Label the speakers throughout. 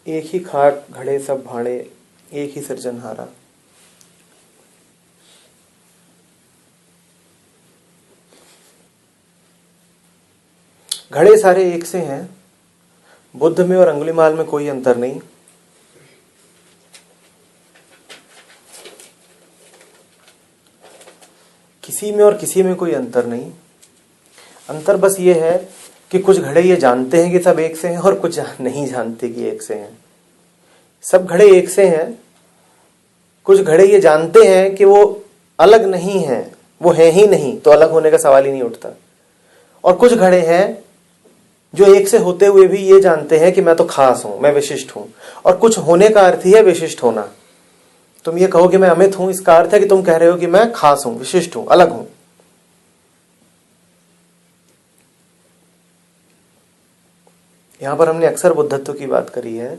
Speaker 1: एक ही खाट घड़े सब भाड़े, एक ही सृजनहारा। घड़े सारे एक से हैं, बुद्ध में और अंगुलीमाल में कोई अंतर नहीं। किसी में और किसी में कोई अंतर नहीं। अंतर बस ये है कि कुछ घड़े ये जानते हैं कि सब एक से हैं और कुछ नहीं जानते कि एक से हैं। सब घड़े एक से हैं, कुछ घड़े ये जानते हैं कि वो अलग नहीं हैं, वो है ही नहीं, तो अलग होने का सवाल ही नहीं उठता। और कुछ घड़े हैं जो एक से होते हुए भी ये जानते हैं कि मैं तो खास हूं, मैं विशिष्ट हूं। और कुछ होने का अर्थ ही है विशिष्ट होना। तुम ये कहो कि मैं अमित हूं, इसका अर्थ है कि तुम कह रहे हो कि मैं खास हूं, विशिष्ट हूं, अलग हूं। यहां पर हमने अक्सर बुद्धत्व की बात करी है,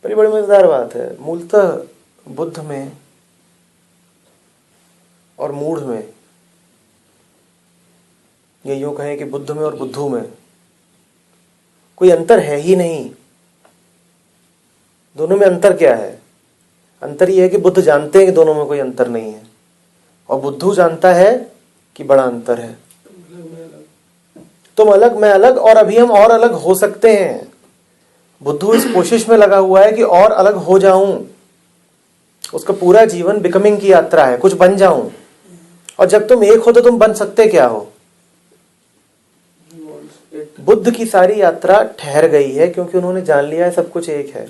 Speaker 1: पर ये बड़ी मजेदार बात है। मूलतः बुद्ध में और मूढ़ में, ये यूं कहें कि बुद्ध में और बुद्धू में कोई अंतर है ही नहीं। दोनों में अंतर क्या है? अंतर यह है कि बुद्ध जानते हैं कि दोनों में कोई अंतर नहीं है, और बुद्धू जानता है कि बड़ा अंतर है। तुम अलग, मैं अलग, और अभी हम और अलग हो सकते हैं। बुद्धू इस कोशिश में लगा हुआ है कि और अलग हो जाऊं। उसका पूरा जीवन बिकमिंग की यात्रा है, कुछ बन जाऊं। और जब तुम एक हो तो तुम बन सकते क्या हो? बुद्ध की सारी यात्रा ठहर गई है क्योंकि उन्होंने जान लिया है सब कुछ एक है।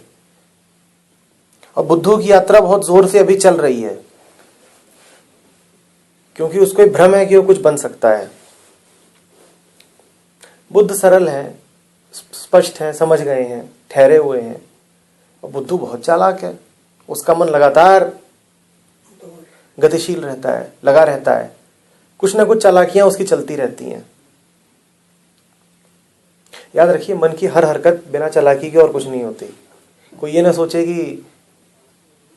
Speaker 1: और बुद्धू की यात्रा बहुत जोर से अभी चल रही है क्योंकि उसको भ्रम है कि वो कुछ बन सकता है। बुद्ध सरल है, स्पष्ट है, समझ गए हैं, ठहरे हुए हैं। और बुद्धू बहुत चालाक है, उसका मन लगातार गतिशील रहता है, लगा रहता है। कुछ ना कुछ चालाकियां उसकी चलती रहती हैं। याद रखिए, मन की हर हरकत बिना चालाकी के और कुछ नहीं होती। कोई ये ना सोचे कि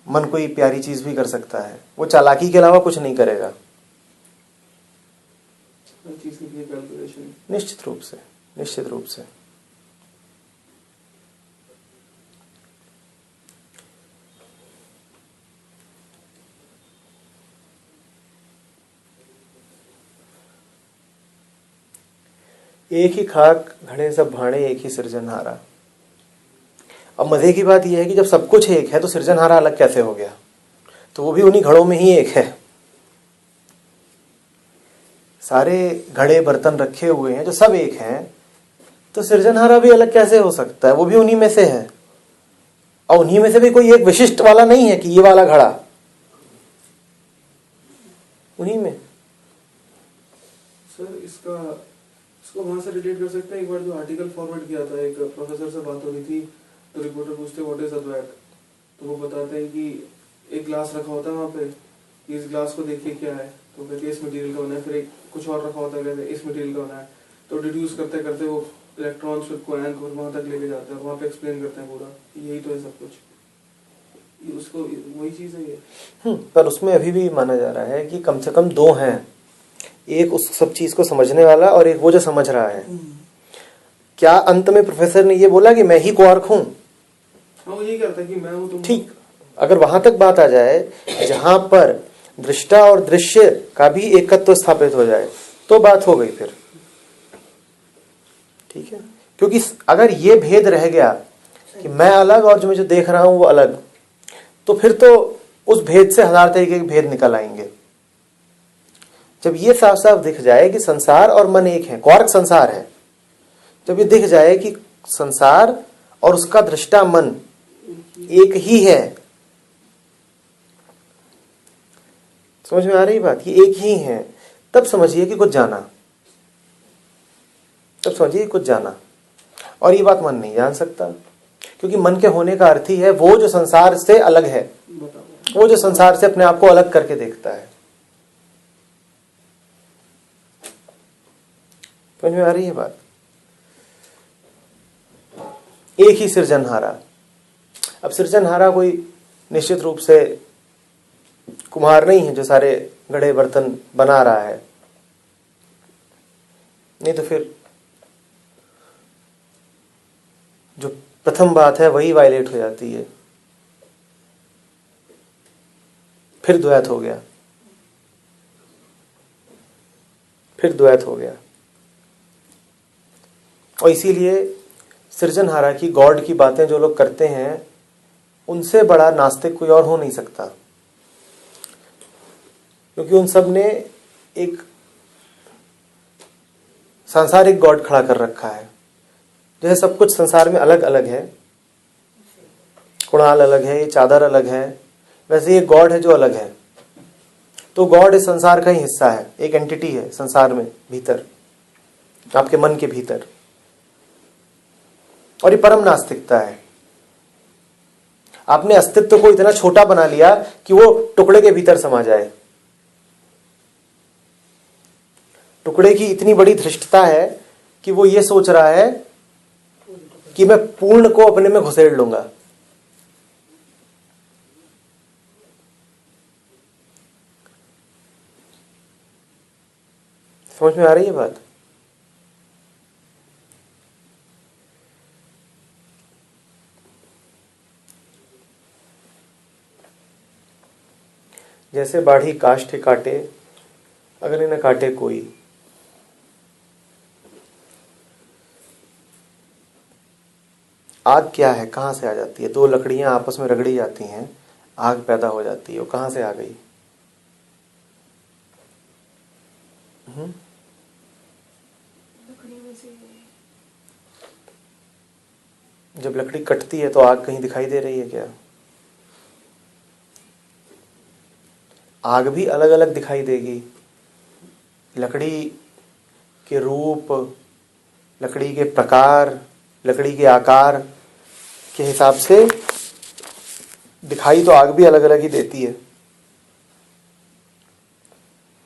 Speaker 1: मन कोई प्यारी चीज भी कर सकता है, वो चालाकी के अलावा कुछ नहीं करेगा। निश्चित रूप से, निश्चित रूप से। एक ही खाक घड़े सब भाड़े, एक ही सृजनहारा। अब मजे की बात यह है कि जब सब कुछ एक है तो सृजनहारा अलग कैसे हो गया? तो वो भी उन्हीं घड़ों में ही एक है। सारे घड़े बर्तन रखे हुए हैं जो सब एक हैं, तो सृजनहारा भी अलग कैसे हो सकता है? वो भी उन्हीं में से है। और उन्हीं में से भी कोई एक विशिष्ट वाला नहीं है कि ये वाला घड़ा, उन्हीं में।
Speaker 2: सर इसको वहां से रिलेट कर सकते हैं। एक बार जो आर्टिकल फॉरवर्ड किया था, एक प्रोफेसर से बात हो रही थी, तो रिपोर्टर पूछते व्हाट इज अद्वैत, तो वो बताते हैं कि एक ग्लास रखा होता है वहाँ पे, इस ग्लास को देखिए क्या है, तो कहते हैं इस मटेरियल का बना है। फिर एक कुछ और रखा होता है, कहते हैं इस मटेरियल का बना है। तो डिड्यूस करते करते वो इलेक्ट्रॉन्स को एंक और वहां तक लेके जाते हैं और वहाँ पे एक्सप्लेन करते हैं पूरा, यही तो है सब कुछ। उसको वही चीज है ये।
Speaker 1: पर उसमें अभी भी माना जा रहा है कि कम से कम दो हैं, एक उस सब चीज को समझने वाला और एक वो जो समझ रहा है। क्या अंत में प्रोफेसर ने ये बोला कि मैं ही क्वार्क हूं?
Speaker 2: हाँ, वो यही कहता है कि मैं हूं, तुम।
Speaker 1: ठीक, अगर वहां तक बात आ जाए जहां पर दृष्टा और दृश्य का भी एकत्व स्थापित हो जाए तो बात हो गई फिर। ठीक है, क्योंकि अगर ये भेद रह गया कि मैं अलग और जो मैं जो देख रहा हूं वो अलग, तो फिर तो उस भेद से हजार तरीके के भेद निकल आएंगे। जब ये साफ साफ दिख जाए कि संसार और मन एक है, क्वार्क संसार है, जब ये दिख जाए कि संसार और उसका दृष्टा मन एक ही है, समझ में आ रही बात? ये एक ही है, तब समझिए कि कुछ जाना, तब समझिए कुछ जाना। और ये बात मन नहीं जान सकता, क्योंकि मन के होने का अर्थ ही है वो जो संसार से अलग है, वो जो संसार से अपने आप को अलग करके देखता है। समझ में आ रही है बात? एक ही सृजनहारा। अब सृजनहारा कोई निश्चित रूप से कुम्हार नहीं है जो सारे घड़े बर्तन बना रहा है, नहीं तो फिर जो प्रथम बात है वही वायलेट हो जाती है, फिर द्वैत हो गया, फिर द्वैत हो गया। और इसीलिए सृजनहारा की, गॉड की बातें जो लोग करते हैं, उनसे बड़ा नास्तिक कोई और हो नहीं सकता, क्योंकि उन सब ने एक सांसारिक गॉड खड़ा कर रखा है। जैसे सब कुछ संसार में अलग अलग है, कुणाल अलग है, ये चादर अलग है, वैसे ये गॉड है जो अलग है। तो गॉड इस संसार का ही हिस्सा है, एक एंटिटी है संसार में भीतर, आपके मन के भीतर। और ये परम नास्तिकता है। आपने अस्तित्व को इतना छोटा बना लिया कि वो टुकड़े के भीतर समा जाए। टुकड़े की इतनी बड़ी धृष्टता है कि वो ये सोच रहा है कि मैं पूर्ण को अपने में घुसेड़ लूंगा। समझ में आ रही है बात? जैसे बाढ़ी काष्ठ काटे, अगर इन्हें काटे कोई। आग क्या है, कहां से आ जाती है? दो लकड़ियां आपस में रगड़ी जाती हैं, आग पैदा हो जाती है। वो कहां से आ गई?
Speaker 3: लकड़ी में से।
Speaker 1: जब लकड़ी कटती है तो आग कहीं दिखाई दे रही है क्या? आग भी अलग अलग दिखाई देगी। लकड़ी के रूप, लकड़ी के प्रकार, लकड़ी के आकार के हिसाब से दिखाई तो आग भी अलग अलग ही देती है।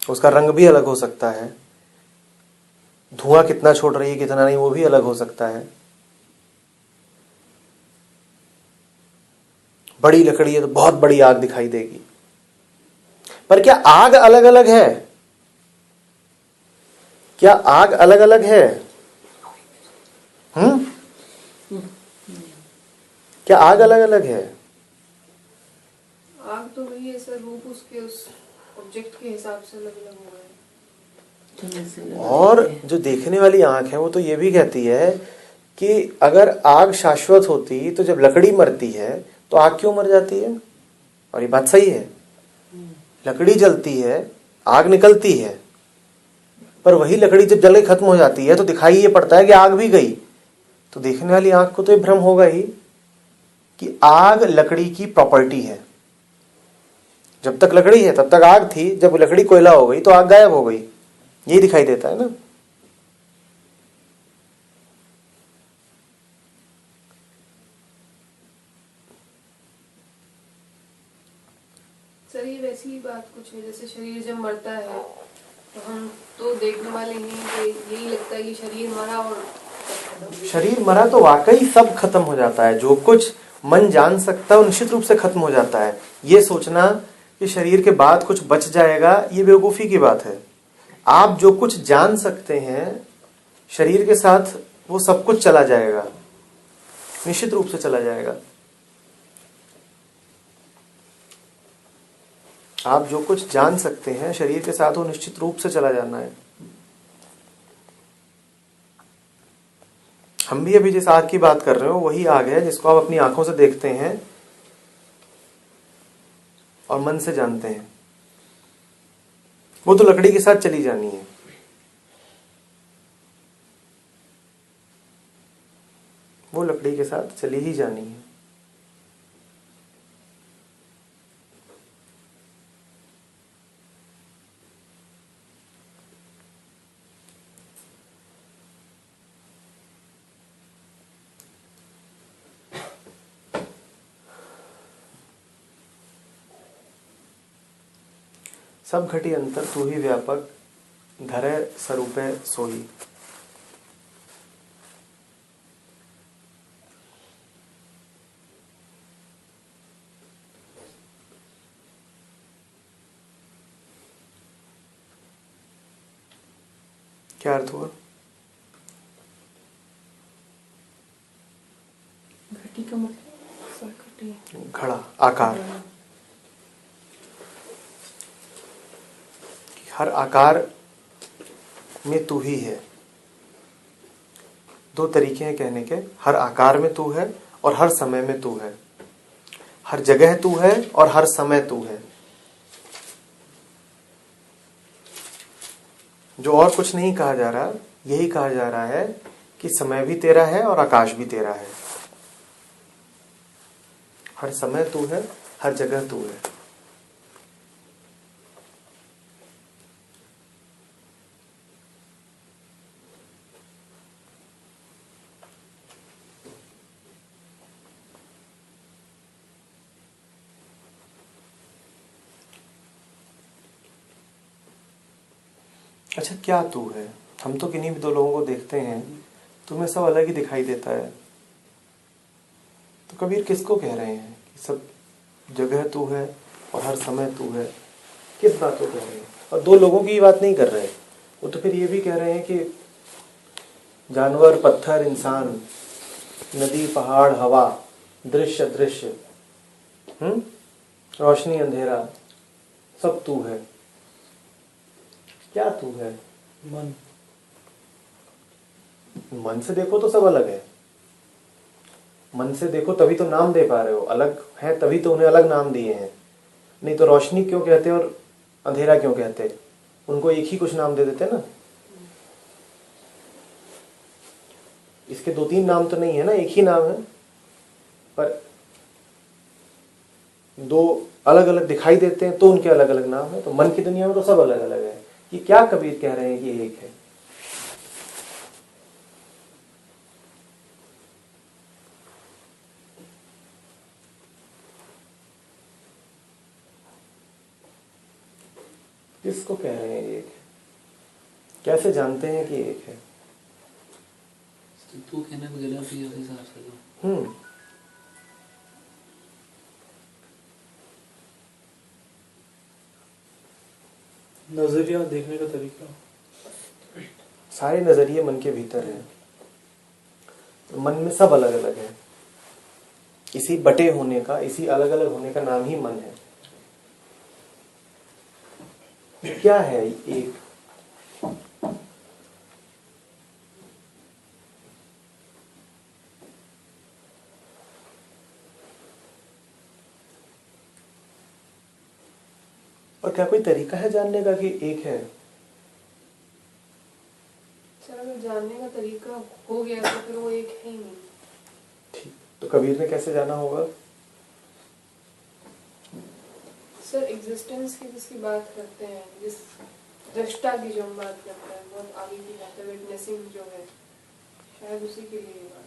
Speaker 1: उसका रंग भी अलग हो सकता है, धुआं कितना छोड़ रही है कितना नहीं वो भी अलग हो सकता है। बड़ी लकड़ी है तो बहुत बड़ी आग दिखाई देगी। पर क्या आग अलग अलग है? क्या आग अलग अलग है? क्या आग अलग अलग है?
Speaker 3: आग तो वही है सर, रूप उसके उस ऑब्जेक्ट के हिसाब से अलग अलग हो गए।
Speaker 1: और जो देखने वाली आंख है वो तो ये भी कहती है कि अगर आग शाश्वत होती तो जब लकड़ी मरती है तो आग क्यों मर जाती है? और ये बात सही है। लकड़ी जलती है, आग निकलती है, पर वही लकड़ी जब जल के खत्म हो जाती है तो दिखाई ये पड़ता है कि आग भी गई। तो देखने वाली आंख को तो ये भ्रम होगा ही कि आग लकड़ी की प्रॉपर्टी है। जब तक लकड़ी है तब तक आग थी, जब लकड़ी कोयला हो गई तो आग गायब हो गई। यही दिखाई देता है ना।
Speaker 3: सर ये वैसी ही बात कुछ है जैसे शरीर जब मरता है तो हम तो देखने वाले हैं कि यही लगता है कि शरीर मरा और
Speaker 1: शरीर मरा तो वाकई सब खत्म हो जाता है। जो कुछ मन जान सकता है वो निश्चित रूप से खत्म हो जाता है। ये सोचना कि शरीर के बाद कुछ बच जाएगा, ये बेवकूफी की बात है। आप जो कुछ जान सकते हैं शरीर के साथ वो सब कुछ चला जाएगा, निश्चित रूप से चला जाएगा। आप जो कुछ जान सकते हैं शरीर के साथ वो निश्चित रूप से चला जाना है। हम भी अभी जिस आग की बात कर रहे हो वही आग है जिसको आप अपनी आंखों से देखते हैं और मन से जानते हैं। वो तो लकड़ी के साथ चली जानी है। वो लकड़ी के साथ चली ही जानी है। सब घटी अंतर तू ही व्यापक, धरे स्वरूपे सोई। क्या अर्थ हुआ?
Speaker 3: आकृति का मतलब आकृति,
Speaker 1: घड़ा, आकार। हर आकार में तू ही है। दो तरीके हैं कहने के, हर आकार में तू है और हर समय में तू है। हर जगह तू है और हर समय तू है। जो और कुछ नहीं कहा जा रहा, यही कहा जा रहा है कि समय भी तेरा है और आकाश भी तेरा है। हर समय तू है, हर जगह तू है। अच्छा, क्या तू है? हम तो किन्हीं भी दो लोगों को देखते हैं, तुम्हें सब अलग ही दिखाई देता है। तो कबीर किसको कह रहे हैं कि सब जगह तू है और हर समय तू है? किस बात को कह रहे हैं? और दो लोगों की बात नहीं कर रहे, वो तो फिर ये भी कह रहे हैं कि जानवर, पत्थर, इंसान, नदी, पहाड़, हवा, दृश्य, अदृश्य, रोशनी, अंधेरा, सब तू है। क्या तू है?
Speaker 2: मन।
Speaker 1: मन से देखो तो सब अलग है। मन से देखो तभी तो नाम दे पा रहे हो। अलग है तभी तो उन्हें अलग नाम दिए हैं। नहीं तो रोशनी क्यों कहते और अंधेरा क्यों कहते? उनको एक ही कुछ नाम दे देते ना। इसके दो तीन नाम तो नहीं है ना, एक ही नाम है, पर दो अलग अलग दिखाई देते हैं तो उनके अलग अलग नाम है। तो मन की दुनिया में तो सब अलग अलग है। ये क्या कबीर कह रहे हैं कि एक है? किसको कह रहे हैं एक है? कैसे जानते हैं कि एक है?
Speaker 4: तू कहने में गलत ही है उस हिसाब से तो।
Speaker 2: नजरिया, देखने का तरीका,
Speaker 1: सारे नजरिए मन के भीतर हैं। तो मन में सब अलग अलग है। इसी बटे होने का, इसी अलग अलग होने का नाम ही मन है। क्या है एक? और क्या कोई तरीका है जानने का कि एक है?
Speaker 3: सर अगर जानने का तरीका हो गया तो फिर वो एक है ही नहीं।
Speaker 1: ठीक, तो कबीर ने कैसे जाना होगा?
Speaker 3: सर एग्जिस्टेंस की जिसकी बात करते हैं, जिस दृष्टा की जो हम बात करते हैं, बहुत आगे की बात है, विटनेसिंग जो है, शायद उसी के लिए ये बात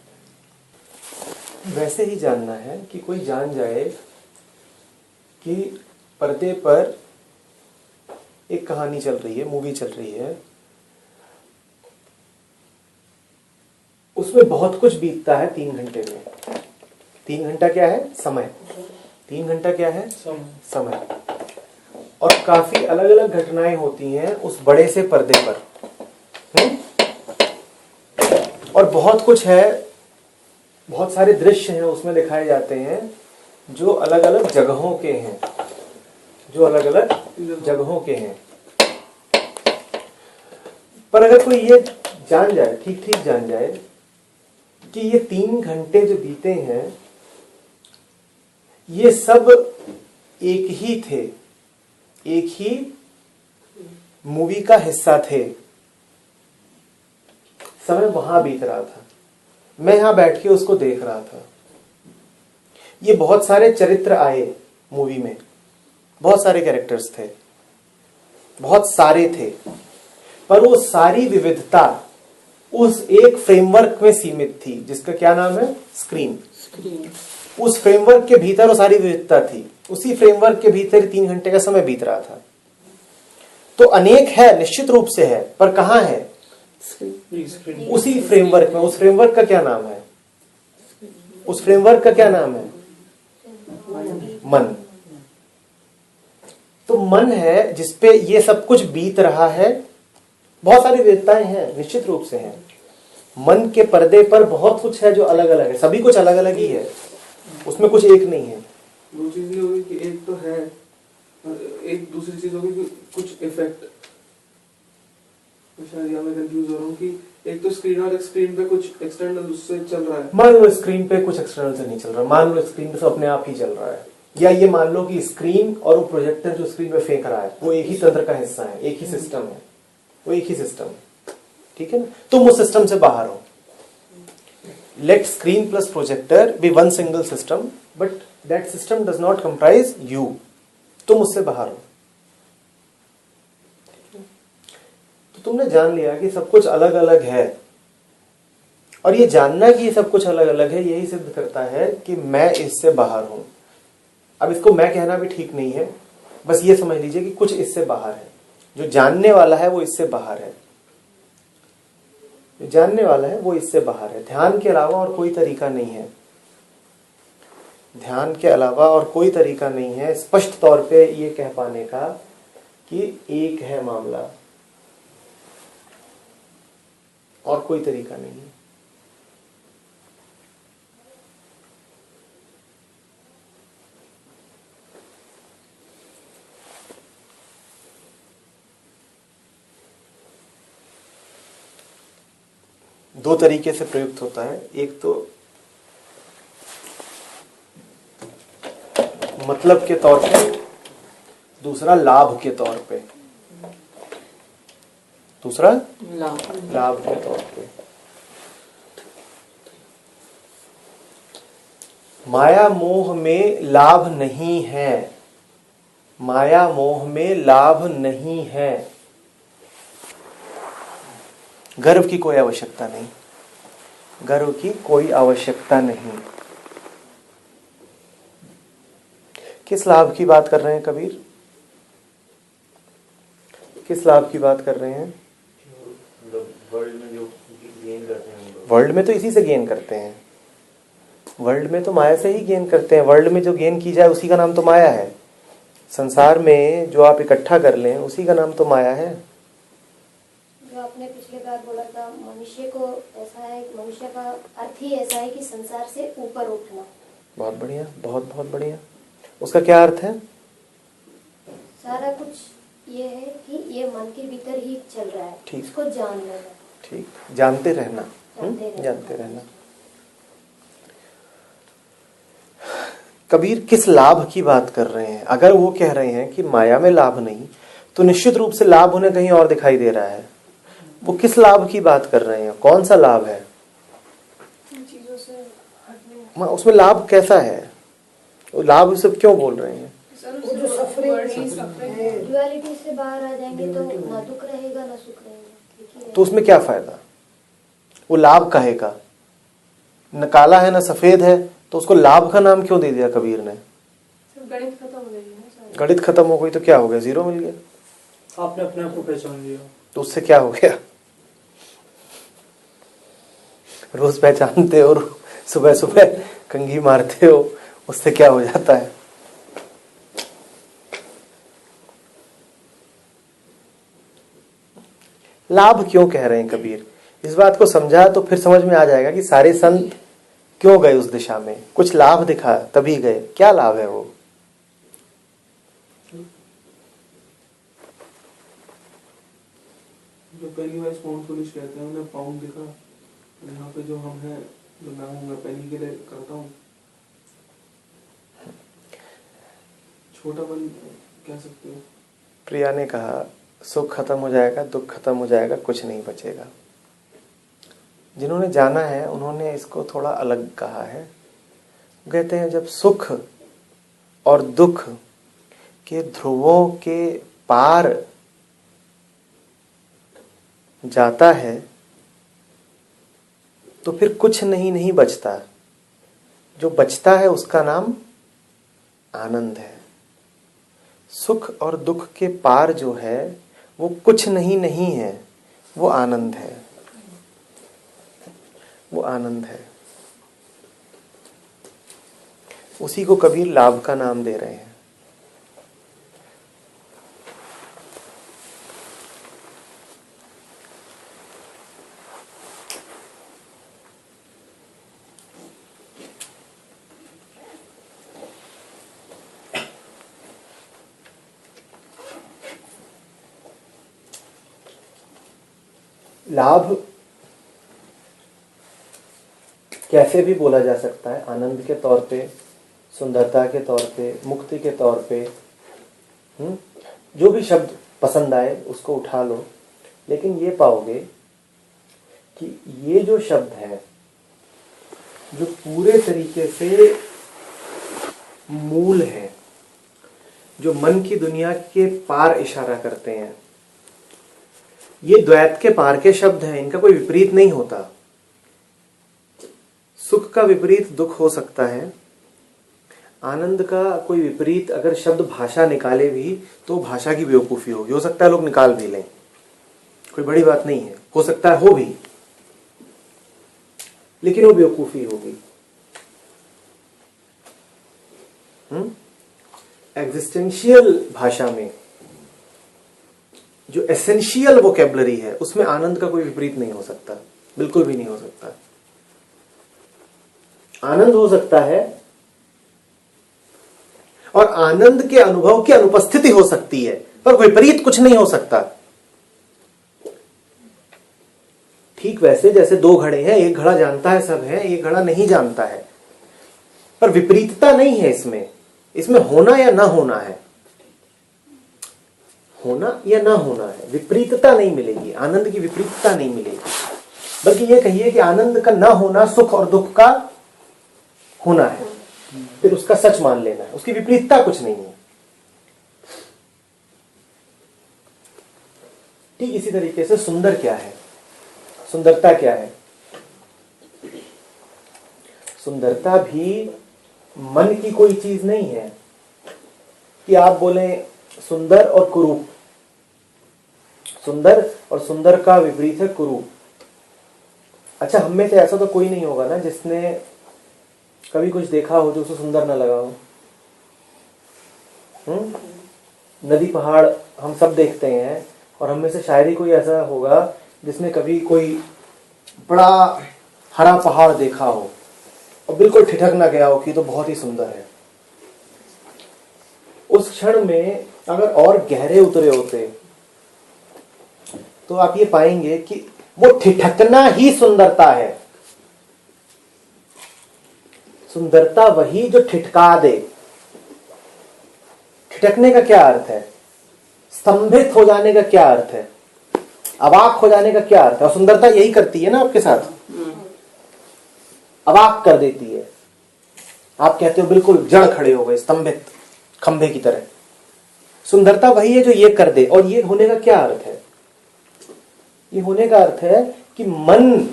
Speaker 3: है।
Speaker 1: वैसे ही जानना है कि कोई जान जाए कि पर्दे पर एक कहानी चल रही है, मूवी चल रही है, उसमें बहुत कुछ बीतता है 3 घंटे में। 3 घंटा क्या है? समय। 3 घंटा क्या है? समय। और काफी अलग अलग घटनाएं होती हैं उस बड़े से पर्दे पर। और बहुत कुछ है, बहुत सारे दृश्य हैं उसमें दिखाए जाते हैं जो अलग अलग जगहों के हैं, जो अलग अलग जगहों के हैं। पर अगर कोई ये जान जाए, ठीक ठीक जान जाए कि ये 3 घंटे जो बीते हैं ये सब एक ही थे, एक ही मूवी का हिस्सा थे। समय वहां बीत रहा था, मैं यहां बैठ के उसको देख रहा था। ये बहुत सारे चरित्र आए मूवी में, बहुत सारे कैरेक्टर्स थे, बहुत सारे थे, पर वो सारी विविधता उस एक फ्रेमवर्क में सीमित थी जिसका क्या नाम है? स्क्रीन। उस फ्रेमवर्क के भीतर वो सारी विविधता थी। उसी फ्रेमवर्क के भीतर 3 घंटे का समय बीत रहा था। तो अनेक है, निश्चित रूप से है, पर कहां है? उसी फ्रेमवर्क में। उस फ्रेमवर्क का क्या नाम है? उस फ्रेमवर्क का क्या नाम है? मन। तो मन है जिसपे ये सब कुछ बीत रहा है। बहुत सारी विविधताएं हैं, निश्चित रूप से हैं। मन के पर्दे पर बहुत कुछ है जो अलग अलग है, सभी कुछ अलग अलग ही है, उसमें कुछ एक नहीं है।
Speaker 2: दो चीज ये होगी कि एक तो है, एक दूसरी चीज होगी कि कुछ इफेक्ट। शायद यहाँ मैं कंफ्यूज हो रहा हूँ कि एक तो स्क्रीन और एक स्क्रीन पे कुछ एक्सटर्नल उससे चल रहा है।
Speaker 1: मान लो स्क्रीन पे कुछ एक्सटर्नल से नहीं चल रहा, मान लो स्क्रीन पे तो अपने आप ही चल रहा है, या ये मान लो कि स्क्रीन और वो प्रोजेक्टर जो स्क्रीन पे फेंक रहा है वो एक ही तंत्र का हिस्सा है, एक ही सिस्टम है, वो एक ही सिस्टम है, ठीक है ना। तुम उस सिस्टम से बाहर हो। Let screen plus projector be one single system, but that system does not comprise you. तुम उससे बाहर हो। तो तुमने जान लिया कि सब कुछ अलग अलग है, और ये जानना कि ये सब कुछ अलग अलग है यही सिद्ध करता है कि मैं इससे बाहर हूं। अब इसको मैं कहना भी ठीक नहीं है, बस ये समझ लीजिए कि कुछ इससे बाहर है। जो जानने वाला है वो इससे बाहर है, जो जानने वाला है वो इससे बाहर है। ध्यान के अलावा और कोई तरीका नहीं है, ध्यान के अलावा और कोई तरीका नहीं है स्पष्ट तौर पे ये कह पाने का कि एक है मामला, और कोई तरीका नहीं है। दो तरीके से प्रयुक्त होता है, एक तो मतलब के तौर पे, दूसरा लाभ के तौर पे। दूसरा लाभ के तौर पे। माया मोह में लाभ नहीं है, माया मोह में लाभ नहीं है। गर्व की कोई आवश्यकता नहीं, गर्व की कोई आवश्यकता नहीं। किस लाभ की बात कर रहे हैं कबीर? किस लाभ की बात कर रहे हैं?
Speaker 5: वर्ल्ड में जो गेन करते हैं,
Speaker 1: वर्ल्ड में तो इसी से गेन करते हैं, वर्ल्ड में तो माया से ही गेन करते हैं। वर्ल्ड में जो गेन की जाए उसी का नाम तो माया है। संसार में जो आप इकट्ठा कर लें उसी का नाम तो माया है।
Speaker 6: जो आपने पिछले बार बोला था, मनुष्य को ऐसा है, मनुष्य का अर्थ ही ऐसा है कि संसार से ऊपर उठना।
Speaker 1: बहुत बढ़िया, बहुत बहुत बढ़िया। उसका क्या अर्थ है?
Speaker 6: सारा कुछ ये है कि ये मन के भीतर ही चल रहा है,
Speaker 1: ठीक।
Speaker 6: इसको जान लेना।
Speaker 1: ठीक, जानते रहना,
Speaker 6: जानते
Speaker 1: रहना। कबीर किस लाभ की बात कर रहे हैं? अगर वो कह रहे हैं कि माया में लाभ नहीं, तो निश्चित रूप से लाभ उन्हें कहीं और दिखाई दे रहा है। वो किस लाभ की बात कर रहे हैं? कौन सा लाभ है?
Speaker 3: चीजों से हटने।
Speaker 1: उसमें लाभ कैसा है? वो लाभ सब क्यों बोल रहे हैं?
Speaker 3: वो जो सफरिंग
Speaker 6: ड्युअलिटी से बाहर आ जाएंगे तो ना दुख रहेगा ना सुख रहेगा।
Speaker 1: तो उसमें क्या फायदा? वो लाभ काहे का? न काला है न सफेद है, तो उसको लाभ का नाम क्यों दे दिया कबीर ने?
Speaker 3: गणित खत्म हो गई है।
Speaker 1: गणित खत्म हो गई तो क्या हो गया? जीरो मिल गया।
Speaker 2: आपने अपने आप को पहचान लिया,
Speaker 1: तो उससे क्या हो गया? रोज पहचानते हो, सुबह सुबह कंघी मारते हो, उससे क्या हो जाता है? लाभ क्यों कह रहे हैं कबीर? इस बात को समझा तो फिर समझ में आ जाएगा कि सारे संत क्यों गए उस दिशा में। कुछ लाभ दिखा तभी गए। क्या लाभ है वो?
Speaker 2: जो पहली बार स्पाउंड पुलिस कहते हैं उन्हें पाउंड दिखा। यहाँ पे जो हम हैं, जो मैं हूँ, मैं पेनी के लिए करता हूँ। छोटापन कह सकते हो।
Speaker 1: प्रिया ने कहा सुख खत्म हो जाएगा, दुख खत्म हो जाएगा, कुछ नहीं बचेगा। जिन्होंने जाना है उन्होंने इसको थोड़ा अलग कहा है। कहते हैं जब सुख और दुख के ध्रुवों के पार जाता है तो फिर कुछ नहीं बचता। जो बचता है उसका नाम आनंद है। सुख और दुख के पार जो है वो कुछ नहीं है, वो आनंद है, वो आनंद है। उसी को कबीर लाभ का नाम दे रहे हैं। लाभ कैसे भी बोला जा सकता है, आनंद के तौर पे, सुंदरता के तौर पे, मुक्ति के तौर पे, जो भी शब्द पसंद आए उसको उठा लो, लेकिन ये पाओगे कि ये जो शब्द हैं जो पूरे तरीके से मूल हैं, जो मन की दुनिया के पार इशारा करते हैं, ये द्वैत के पार के शब्द हैं, इनका कोई विपरीत नहीं होता। सुख का विपरीत दुख हो सकता है, आनंद का कोई विपरीत अगर शब्द भाषा निकाले भी तो भाषा की बेवकूफी होगी, हो सकता है लोग निकाल भी लें, कोई बड़ी बात नहीं है, हो सकता है हो भी, लेकिन वो बेवकूफी होगी। एग्जिस्टेंशियल भाषा में जो एसेंशियल वोकेबलरी है उसमें आनंद का कोई विपरीत नहीं हो सकता, बिल्कुल भी नहीं हो सकता। आनंद हो सकता है और आनंद के अनुभव की अनुपस्थिति हो सकती है, पर विपरीत कुछ नहीं हो सकता। ठीक वैसे जैसे दो घड़े हैं, एक घड़ा जानता है सब है, एक घड़ा नहीं जानता है, पर विपरीतता नहीं है इसमें होना या ना होना है, होना या ना होना है, विपरीतता नहीं मिलेगी, आनंद की विपरीतता नहीं मिलेगी। बल्कि ये कहिए कि आनंद का ना होना सुख और दुख का होना है, फिर उसका सच मान लेना है, उसकी विपरीतता कुछ नहीं है। ठीक इसी तरीके से सुंदर क्या है, सुंदरता क्या है? सुंदरता भी मन की कोई चीज नहीं है कि आप बोले सुंदर और कुरूप, सुंदर और सुंदर का विपरीत है कुरूप। अच्छा, हम में से ऐसा तो कोई नहीं होगा ना जिसने कभी कुछ देखा हो जो उसे सुंदर ना लगा हो। नदी पहाड़ हम सब देखते हैं, और हम में से शायद ही कोई ऐसा होगा जिसने कभी कोई बड़ा हरा पहाड़ देखा हो और बिल्कुल ठिठक ना गया हो कि तो बहुत ही सुंदर है। उस क्षण में अगर और गहरे उतरे होते तो आप ये पाएंगे कि वो ठिठकना ही सुंदरता है। सुंदरता वही जो ठिठका दे। ठिठकने का क्या अर्थ है? स्तंभित हो जाने का क्या अर्थ है? अवाक हो जाने का क्या अर्थ है? और सुंदरता यही करती है ना आपके साथ, अवाक कर देती है। आप कहते हो बिल्कुल जड़ खड़े हो गए, स्तंभित खंभे की तरह। सुंदरता वही है जो ये कर दे। और ये होने का क्या अर्थ है? ये होने का अर्थ है कि मन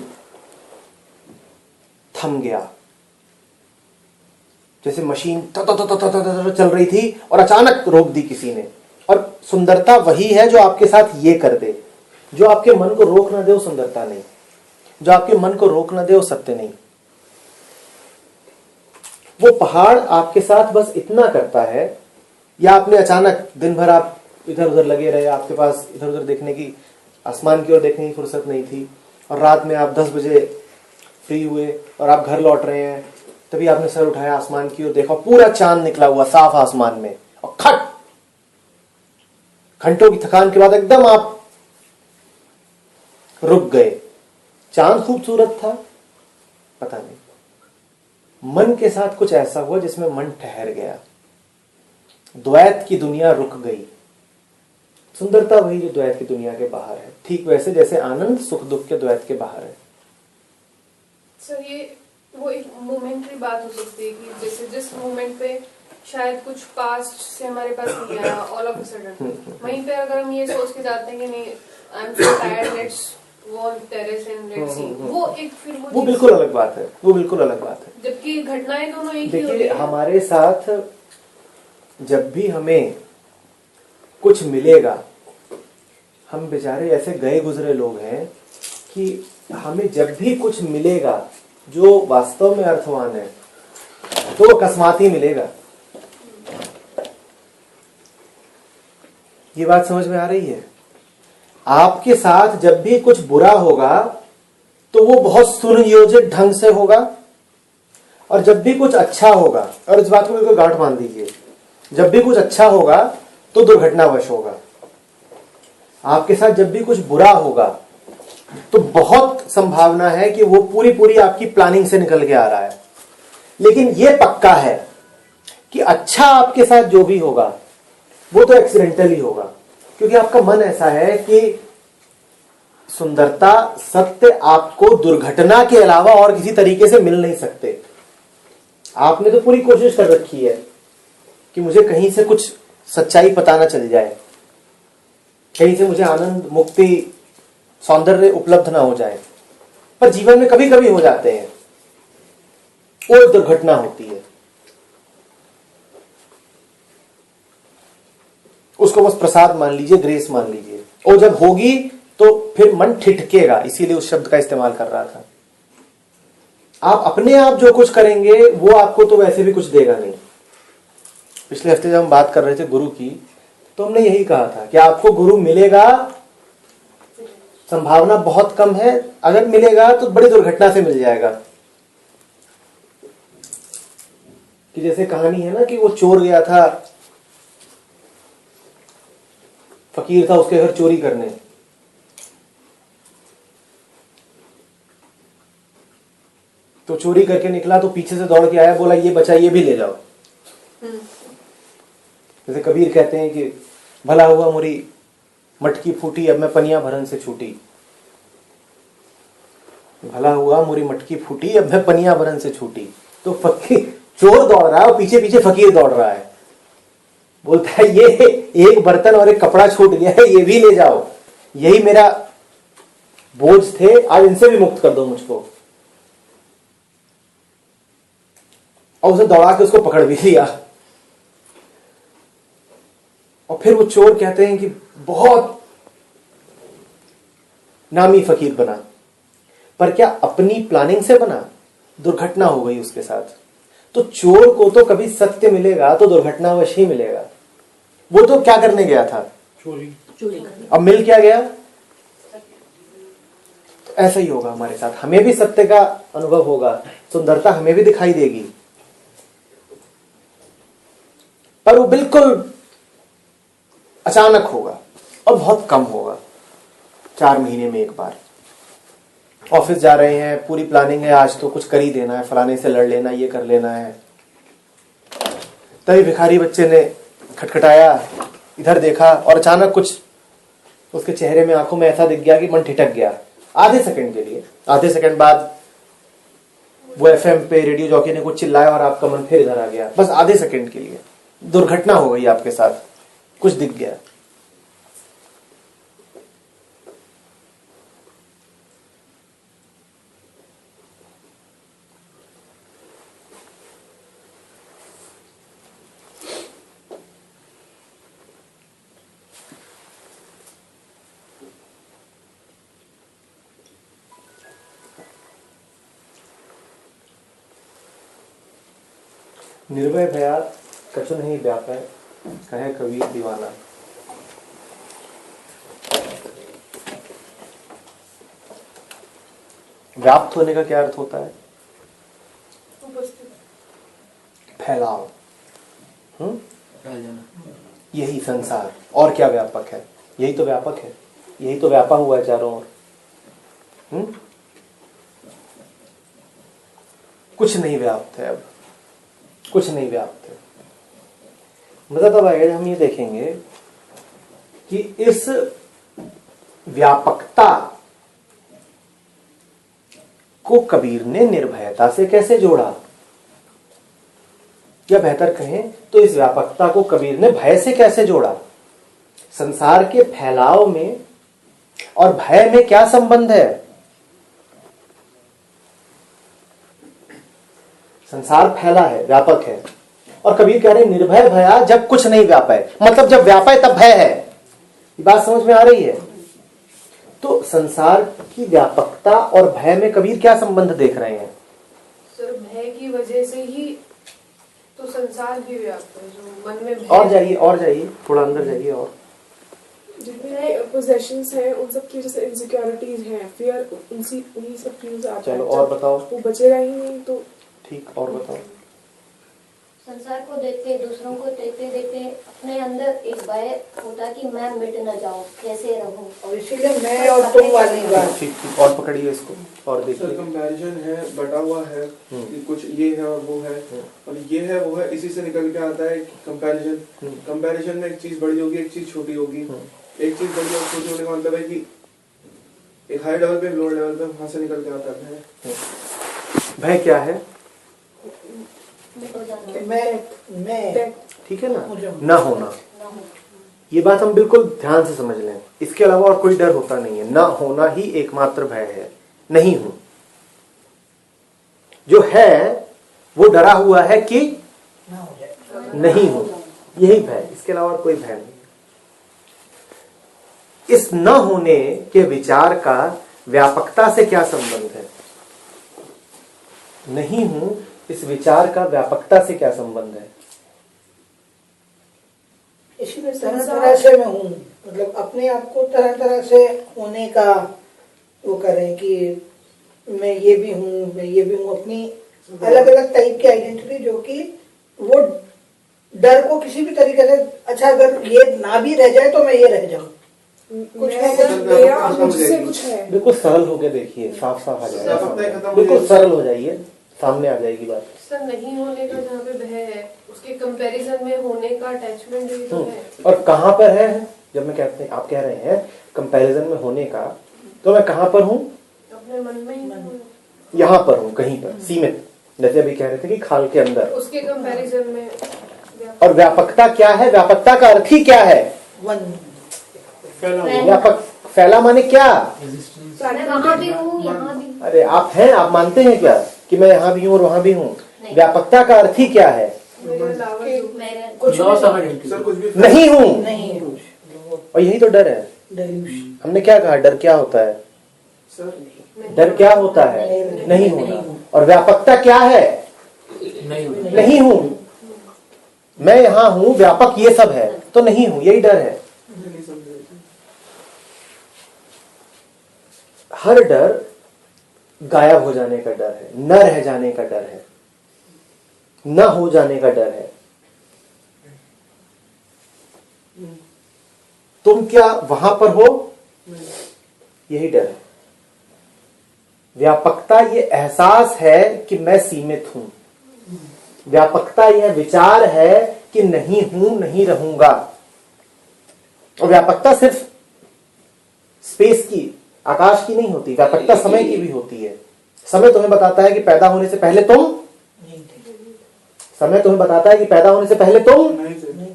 Speaker 1: थम गया, जैसे मशीन चल रही थी और अचानक रोक दी किसी ने। और सुंदरता वही है जो आपके साथ ये कर दे। जो आपके मन को रोक ना दे वो सुंदरता नहीं, जो आपके मन को रोक ना दे वो सत्य नहीं। वो पहाड़ आपके साथ बस इतना करता है, या आपने अचानक दिन भर आप इधर उधर लगे रहे, आपके पास इधर उधर देखने की, आसमान की ओर देखने की फुर्सत नहीं थी, और रात में आप 10 बजे फ्री हुए और आप घर लौट रहे हैं, तभी आपने सर उठाया, आसमान की ओर देखा, पूरा चांद निकला हुआ साफ आसमान में, और खट घंटों की थकान के बाद एकदम आप रुक गए। चांद खूबसूरत था? पता नहीं। मन के साथ कुछ ऐसा हुआ जिसमें मन ठहर गया, द्वैत की दुनिया रुक गई। सुंदरता वही जो द्वैत की दुनिया के बाहर है। ठीक वैसे जैसे आनंद सुख दुख के द्वैत के बाहर है।
Speaker 3: सर, ये वो एक मोमेंटरी बात हो सकती है कि जैसे जिस मोमेंट पे शायद कुछ पास्ट से हमारे पास नहीं आया, ऑल ऑफ अ सडन वहीं पे अगर हम ये सोच के जाते हैं कि नहीं, I am so tired, let's go on terrace and let's see, वो एक फिर वो
Speaker 1: बिल्कुल अलग बात है, वो बिल्कुल अलग बात है।
Speaker 3: जबकि घटनाएं दोनों एक ही होती
Speaker 1: देखिए,
Speaker 3: है।
Speaker 1: हमारे साथ जब भी हमें कुछ मिलेगा, हम बेचारे ऐसे गए गुजरे लोग हैं कि हमें जब भी कुछ मिलेगा जो वास्तव में अर्थवान है तो अकस्मात ही मिलेगा। ये बात समझ में आ रही है? आपके साथ जब भी कुछ बुरा होगा तो वो बहुत सुनियोजित ढंग से होगा, और जब भी कुछ अच्छा होगा, और इस बात को बिल्कुल गांठ बांध दीजिए, जब भी कुछ अच्छा होगा तो दुर्घटनावश होगा। आपके साथ जब भी कुछ बुरा होगा तो बहुत संभावना है कि वो पूरी पूरी आपकी प्लानिंग से निकल के आ रहा है। लेकिन ये पक्का है कि अच्छा आपके साथ जो भी होगा वो तो एक्सीडेंटल ही होगा, क्योंकि आपका मन ऐसा है कि सुंदरता, सत्य आपको दुर्घटना के अलावा और किसी तरीके से मिल नहीं सकते। आपने तो पूरी कोशिश कर रखी है कि मुझे कहीं से कुछ सच्चाई पता ना चल जाए, कहीं से मुझे आनंद, मुक्ति, सौंदर्य उपलब्ध ना हो जाए। पर जीवन में कभी कभी हो जाते हैं, वो दुर्घटना होती है। उसको बस प्रसाद मान लीजिए, ग्रेस मान लीजिए। और जब होगी तो फिर मन ठिठकेगा, इसीलिए उस शब्द का इस्तेमाल कर रहा था। आप अपने आप जो कुछ करेंगे वो आपको तो वैसे भी कुछ देगा नहीं। पिछले हफ्ते जब हम बात कर रहे थे गुरु की, तो हमने यही कहा था कि आपको गुरु मिलेगा, संभावना बहुत कम है। अगर मिलेगा तो बड़ी दुर्घटना से मिल जाएगा। कि जैसे कहानी है ना कि वो चोर गया था, फकीर था उसके घर चोरी करने। तो चोरी करके निकला तो पीछे से दौड़ के आया, बोला ये बचा, ये भी ले जाओ। जैसे कबीर कहते हैं कि भला हुआ मोरी मटकी फूटी, अब मैं पनिया भरन से छूटी। भला हुआ मोरी मटकी फूटी, अब मैं पनिया भरन से छूटी। तो फकीर, चोर दौड़ रहा है और पीछे पीछे फकीर दौड़ रहा है। बोलता है ये एक बर्तन और एक कपड़ा छूट गया है, ये भी ले जाओ, यही मेरा बोझ थे, आज इनसे भी मुक्त कर दो मुझको। और उसे दौड़ा के उसको पकड़ भी लिया। और फिर वो चोर कहते हैं कि बहुत नामी फकीर बना, पर क्या अपनी प्लानिंग से बना? दुर्घटना हो गई उसके साथ। तो चोर को तो कभी सत्य मिलेगा तो दुर्घटनावश ही मिलेगा। वो तो क्या करने गया था? चोरी। अब मिल क्या गया? तो ऐसा ही होगा हमारे साथ। हमें भी सत्य का अनुभव होगा, सुंदरता हमें भी दिखाई देगी, पर वो बिल्कुल अचानक होगा और बहुत कम होगा। 4 महीने में एक बार। ऑफिस जा रहे हैं, पूरी प्लानिंग है, आज तो कुछ कर ही देना है, फलाने से लड़ लेना, ये कर लेना है। तभी भिखारी बच्चे ने खटखटाया, इधर देखा और अचानक कुछ उसके चेहरे में, आंखों में ऐसा दिख गया कि मन ठिठक गया। आधे सेकंड के लिए, आधे सेकंड बाद वो एफएम पे रेडियो जॉकी ने कुछ चिल्लाया और आपका मन फिर इधर आ गया। बस आधे सेकंड के लिए दुर्घटना हो गई आपके साथ, कुछ दिख गया। निर्भय भया कछु नहीं व्यापै, कहे कबीर दीवाना। व्याप्त होने का क्या अर्थ होता है? फैलाव। यही संसार, और क्या व्यापक है? यही तो व्यापक है, यही तो व्यापा हुआ है चारों ओर। कुछ नहीं व्याप्त है, अब कुछ नहीं व्याप्त है। मतलब अब आगे हम ये देखेंगे कि इस व्यापकता को कबीर ने निर्भयता से कैसे जोड़ा, या बेहतर कहें तो इस व्यापकता को कबीर ने भय से कैसे जोड़ा। संसार के फैलाव में और भय में क्या संबंध है? संसार फैला है, व्यापक है, और कबीर कह रहे निर्भय भया जब कुछ नहीं व्यापै, मतलब जब व्यापै तब भय है। ये बात समझ में आ रही है? तो संसार की व्यापकता और भय में कबीर क्या संबंध देख रहे हैं?
Speaker 3: सर, भय की वजह से ही तो संसार भी व्याप्त है, जो मन में भय।
Speaker 1: और जाइए थोड़ा अंदर जाइए। और
Speaker 7: जितने पोजेशंस हैं उन सब की जैसे इनसिक्योरिटीज हैं, फियर, उन्हीं सब चीजों से आता है।
Speaker 1: चलो और बताओ।
Speaker 7: वो बचेगा ही नहीं तो
Speaker 1: ठीक, और बताओ।
Speaker 6: संसार को देखते, दूसरों को देखते देखते अपने अंदर एक भय होता कि मैं मिट न जाऊं, कैसे रहूं।
Speaker 8: और इसीलिए मैं और तुम वाली बात।
Speaker 1: ठीक ठीक, और पकड़िए इसको और
Speaker 2: सर
Speaker 1: देखिए।
Speaker 2: कंपैरिजन है, बटा हुआ है कि कुछ ये है और वो है और ये है वो है, इसी से निकल के आता है कंपैरिजन। कंपैरिजन में एक चीज बड़ी होगी, एक चीज छोटी होगी। एक चीज बड़ी और छोटी होने का मतलब है कि एक हाई लेवल पे, लोअर लेवल पे, वहां से निकल के आता है भय।
Speaker 1: भय क्या है?
Speaker 8: मैं
Speaker 1: ठीक है ना, ना होना। ये बात हम बिल्कुल ध्यान से समझ लें। इसके अलावा और कोई डर होता नहीं है। ना होना ही एकमात्र भय है। नहीं हूं जो है वो डरा हुआ है कि नहीं हूं, यही भय, इसके अलावा और कोई भय नहीं। इस न होने के विचार का व्यापकता से क्या संबंध है? नहीं हूं इस विचार का व्यापकता से क्या संबंध है?
Speaker 8: इसीलिए तरह तरह से मैं हूँ, मतलब अपने आप को तरह तरह से होने का वो करें कि मैं ये भी हूँ, मैं ये भी हूँ, अपनी अलग अलग टाइप की आइडेंटिटी, जो कि वो डर को किसी भी तरीके से, अच्छा अगर ये ना भी रह जाए तो मैं ये रह जाऊं, कुछ ना कुछ
Speaker 7: मेरा मुझसे कुछ है।
Speaker 1: बिल्कुल सरल होके देखिए, साफ साफ आ जाएगा
Speaker 2: साफ
Speaker 1: सामने।
Speaker 2: खत्म हो
Speaker 1: बिल्कुल
Speaker 2: जाएगा।
Speaker 1: सरल हो जाइए, सामने आ जाएगी बात।
Speaker 3: सर नहीं होने का जहाँ पे भय है, उसके कंपैरिजन में होने का अटैचमेंट भी तो है।
Speaker 1: और कहां पर है? जब मैं कहते हैं, आप कह रहे हैं कंपैरिजन में होने का, तो मैं कहां पर हूं?
Speaker 3: अपने मन में ही हूँ।
Speaker 1: यहां पर हूं, कहीं पर सीमित। जैसे अभी कह रहे थे कि खाल के अंदर।
Speaker 3: उसके कंपैरिजन में
Speaker 1: और व्यापकता क्या है? व्यापकता का अर्थ ही क्या है? व्यापक, फैला माने क्या?
Speaker 6: मैं वहाँ भी हूँ, यहाँ भी हूँ।
Speaker 1: अरे आप हैं, आप मानते हैं क्या कि मैं यहाँ भी हूँ और वहां भी हूँ? व्यापकता का अर्थ ही क्या है?
Speaker 3: मेरे अलावा जो
Speaker 6: मेरे
Speaker 8: कुछ
Speaker 4: लॉस ऑफ आइडेंटिटी।
Speaker 2: सर कुछ भी
Speaker 1: नहीं हूँ।
Speaker 8: नहीं,
Speaker 1: और यही तो डर है। हमने क्या कहा? डर क्या होता है?
Speaker 2: सर
Speaker 1: डर क्या होता है? नहीं होना। और व्यापकता क्या है? नहीं हूं। मैं यहां हूं, व्यापक ये सब है, तो नहीं हूं, यही डर है।
Speaker 2: नहीं समझ रहे थे।
Speaker 1: हर डर गायब हो जाने का डर है, न रह जाने का डर है, न हो जाने का डर है। तुम क्या वहां पर हो? यही डर है। व्यापकता ये एहसास है कि मैं सीमित हूं। व्यापकता यह विचार है कि नहीं हूं, नहीं रहूंगा। और व्यापकता सिर्फ स्पेस की, आकाश की नहीं होती, व्यापकता समय की भी होती है। समय तुम्हें बताता है कि पैदा होने से पहले तुम, समय तुम्हें बताता है कि पैदा होने से पहले तुम,
Speaker 2: नहीं सर,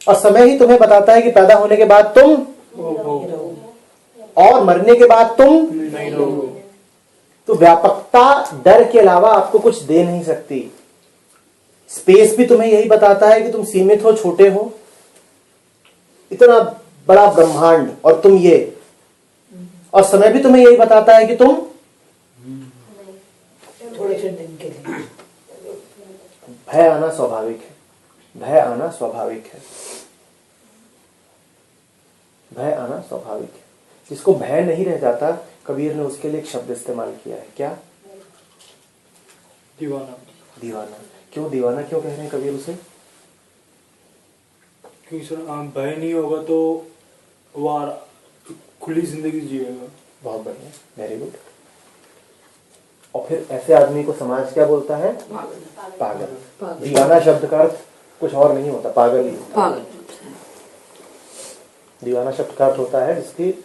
Speaker 1: और समय ही तुम्हें बताता है कि पैदा होने के बाद तुम, और मरने के बाद तुम
Speaker 2: नहीं रहोगे।
Speaker 1: तो व्यापकता डर के अलावा आपको कुछ दे नहीं सकती। स्पेस भी तुम्हें यही बताता है कि तुम सीमित हो, छोटे हो, इतना बड़ा ब्रह्मांड और तुम ये, और समय भी तुम्हें यही बताता है कि तुम
Speaker 8: थोड़े से दिन के लिए।
Speaker 1: भय आना स्वाभाविक है। भय आना स्वाभाविक है। भय आना स्वाभाविक है। जिसको भय नहीं रह जाता, कबीर ने उसके लिए एक शब्द इस्तेमाल किया है, क्या?
Speaker 5: दीवाना।
Speaker 1: दीवाना। क्यों दीवाना क्यों कह रहे हैं कबीर उसे?
Speaker 5: क्योंकि सर भय नहीं होगा तो वो खुली जिंदगी जिएगा।
Speaker 1: बहुत बढ़िया, वेरी गुड। और फिर ऐसे आदमी को समाज क्या बोलता है? पागल। दीवाना शब्द का अर्थ कुछ और नहीं होता, पागल ही होता है। दीवाना शब्द का अर्थ होता है जिसकी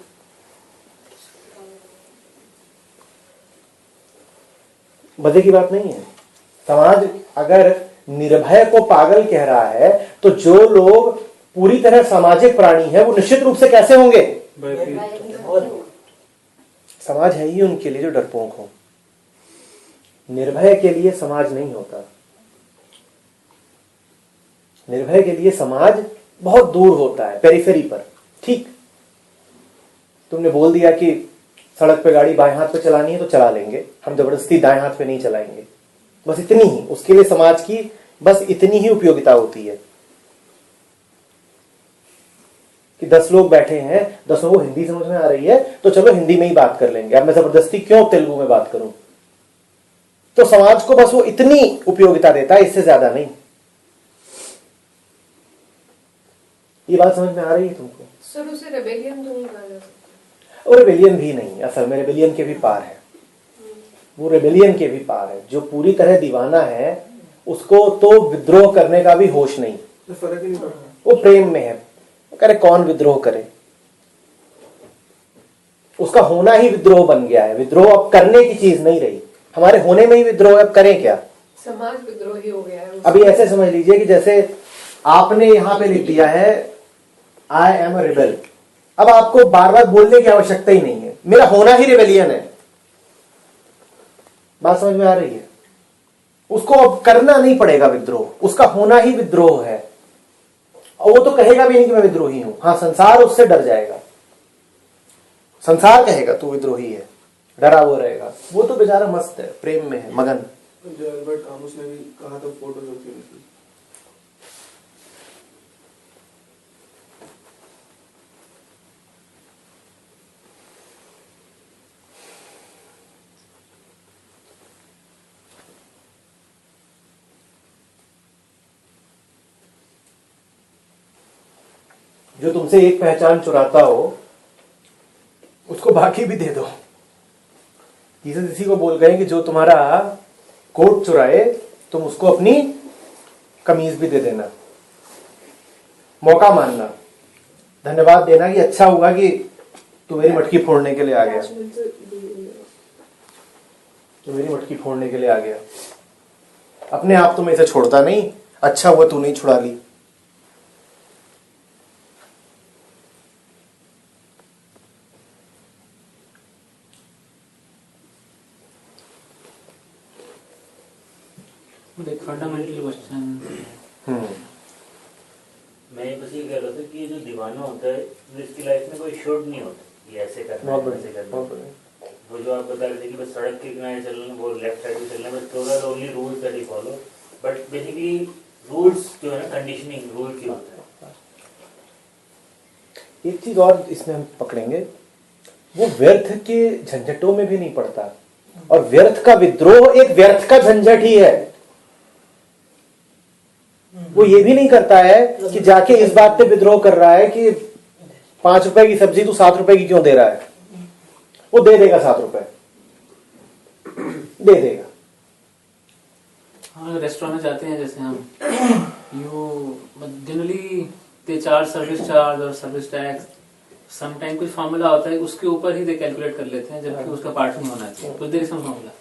Speaker 1: मजे की बात नहीं है। समाज अगर निर्भय को पागल कह रहा है, तो जो लोग पूरी तरह सामाजिक प्राणी हैं, वो निश्चित रूप से कैसे होंगे? समाज है ही उनके लिए जो डरपोक हो। निर्भय के लिए समाज नहीं होता। निर्भय के लिए समाज बहुत दूर होता है, पेरिफेरी पर। ठीक, तुमने बोल दिया कि सड़क पे गाड़ी बाएं हाथ पे चलानी है तो चला लेंगे, हम जबरदस्ती दाएं हाथ पे नहीं चलाएंगे, बस इतनी ही। उसके लिए समाज की बस इतनी ही उपयोगिता होती है कि 10 लोग बैठे हैं, 10 को हिंदी समझ में आ रही है तो चलो हिंदी में ही बात कर लेंगे, अब मैं जबरदस्ती क्यों तेलुगु में बात करूं? तो समाज को बस वो इतनी उपयोगिता देता है, इससे ज्यादा नहीं। ये बात समझ में आ रही है तुमको?
Speaker 3: सर उसे रेबेलियन तो नहीं कहा जा सकता।
Speaker 1: और रेबेलियन भी नहीं, असल में रेबेलियन के भी पार है, वो रेबेलियन के भी पार है। जो पूरी तरह दीवाना है उसको तो विद्रोह करने का भी होश नहीं,
Speaker 2: तो फर्क ही नहीं पड़ता।
Speaker 1: वो प्रेम में है। वो कह रहे कौन विद्रोह करे, उसका होना ही विद्रोह बन गया है। विद्रोह अब करने की चीज नहीं रही, हमारे होने में ही विद्रोह है। अब करें क्या?
Speaker 3: समाज विद्रोही हो गया है।
Speaker 1: अभी ऐसे समझ लीजिए कि जैसे आपने यहां पे लिख दिया है आई एम अ रिबेल, अब आपको बार बार बोलने की आवश्यकता ही नहीं है, मेरा होना ही रिबेलियन है। बात समझ में आ रही है? उसको अब करना नहीं पड़ेगा विद्रोह, उसका होना ही विद्रोह है। और वो तो कहेगा भी नहीं कि मैं विद्रोही हूं। हाँ, संसार उससे डर जाएगा, संसार कहेगा तू विद्रोही है, डरा हुआ रहेगा। वो तो बेचारा मस्त है, प्रेम में है, मगन।
Speaker 2: जो अल्बर्ट कामुस ने भी कहा था फोटो जो थी उनकी।
Speaker 1: जो तुमसे एक पहचान चुराता हो उसको बाकी भी दे दो। किसी को बोल गए कि जो तुम्हारा कोट चुराए तुम उसको अपनी कमीज भी दे देना। मौका मानना, धन्यवाद देना कि अच्छा हुआ कि तू मेरी मटकी फोड़ने के लिए आ गया, तू मेरी मटकी फोड़ने के लिए आ गया। अपने आप तो मैं इसे छोड़ता नहीं, अच्छा हुआ तू नहीं छुड़ा ली।
Speaker 4: Fundamental question.
Speaker 9: मैं बस ये कह रहा था कि ये जो दीवाना होता है तो इसकी लाइफ में कोई शुड नहीं होता, ये ऐसे करना है, ऐसे करना है। वो जो आप बता रहे थे कि बस सड़क के किनारे चलना, वो लेफ्ट साइड में चलना, बस थोड़ा only rules that he follow, but basically rules जो है ना, कंडीशनिंग रूल की होता है।
Speaker 1: एक चीज और इसमें हम पकड़ेंगे, वो व्यर्थ के झंझटों में भी नहीं पड़ता। और व्यर्थ का विद्रोह एक व्यर्थ का झंझट ही है। वो ये भी नहीं करता है कि जाके इस बात पे विद्रोह कर रहा है कि 5 रुपए की सब्जी तू 7 रुपए की क्यों दे रहा है। वो दे देगा 7 रुपए, दे देगा।
Speaker 4: हाँ, रेस्टोरेंट में जाते हैं जैसे हम, generally they charge service charge और सर्विस टैक्स, समटाइम कुछ फॉर्मूला होता है उसके ऊपर ही दे कैलकुलेट कर लेते हैं, जबकि उसका पार्ट नहीं होना चाहिए। तो देर इज सम फॉर्मूला।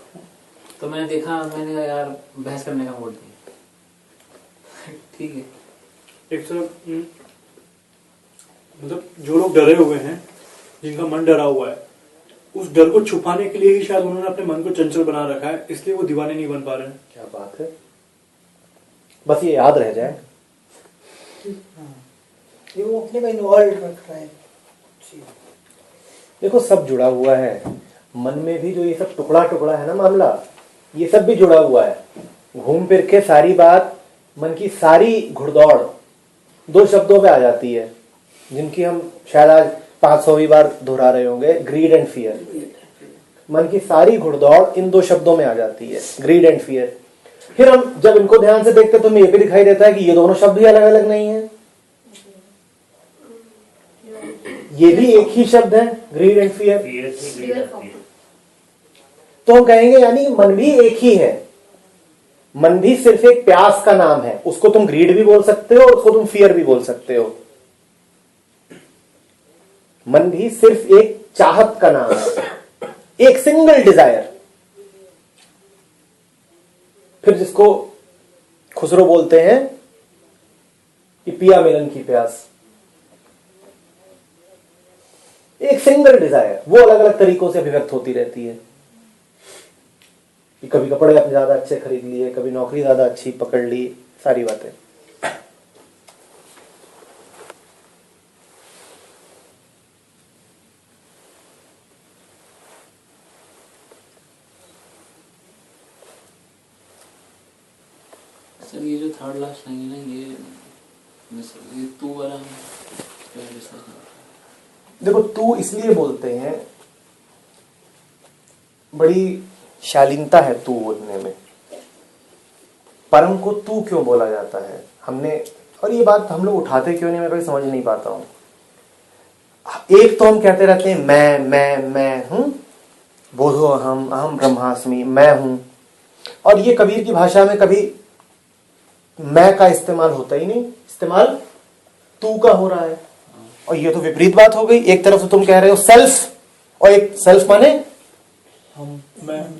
Speaker 4: तो मैंने देखा, मैंने कहा यार बहस करने का मोड़ दिया। ठीक है,
Speaker 5: एक तरफ मतलब जो लोग डरे हुए हैं, जिनका मन डरा हुआ है, उस डर को छुपाने के लिए ही शायद उन्होंने अपने मन को चंचल बना रखा है, इसलिए वो दीवाने नहीं बन पा रहे हैं।
Speaker 1: क्या बात है, बस ये याद रह जाए।
Speaker 8: ये वो अपने को इन्वॉल्व रख रहा है।
Speaker 1: देखो सब जुड़ा हुआ है, मन में भी जो ये सब टुकड़ा टुकड़ा है ना मामला, ये सब भी जुड़ा हुआ है। घूम फिर के सारी बात, मन की सारी घुड़दौड़ 2 शब्दों पे आ जाती है, जिनकी हम शायद आज 500वीं बार दोहरा रहे होंगे, ग्रीड एंड फियर। मन की सारी घुड़दौड़ इन 2 शब्दों में आ जाती है, ग्रीड एंड फियर। फिर हम जब इनको ध्यान से देखते तो हमें ये भी दिखाई देता है कि ये दोनों शब्द भी अलग अलग नहीं है, ये भी एक ही शब्द है, ग्रीड एंड फियर। तो हम कहेंगे यानी मन भी एक ही है। मन भी सिर्फ एक प्यास का नाम है, उसको तुम ग्रीड भी बोल सकते हो, उसको तुम फियर भी बोल सकते हो। मन भी सिर्फ एक चाहत का नाम है, एक सिंगल डिजायर। फिर जिसको खुसरो बोलते हैं कि पिया मिलन की प्यास, एक सिंगल डिजायर, वो अलग अलग तरीकों से अभिव्यक्त होती रहती है। कि कभी कपड़े अपने ज्यादा अच्छे खरीद लिए, कभी नौकरी ज्यादा अच्छी पकड़ ली, सारी बातें।
Speaker 4: सर ये जो थर्ड लास्ट लाइन है ना, ये तू वाला
Speaker 1: देखो तू इसलिए बोलते हैं, बड़ी शालीनता है तू बोलने में। परम को तू क्यों बोला जाता है? हमने और ये बात हम लोग उठाते क्यों नहीं, मैं कभी समझ नहीं पाता हूं। एक तो हम कहते रहते हैं मैं हूं, बोधो अहम ब्रह्मास्मि, मैं हूं। और ये कबीर की भाषा में कभी मैं का इस्तेमाल होता ही नहीं, इस्तेमाल तू का हो रहा है। और ये तो विपरीत बात हो गई। एक तरफ से तुम कह रहे हो सेल्फ, और एक सेल्फ माने
Speaker 5: हम,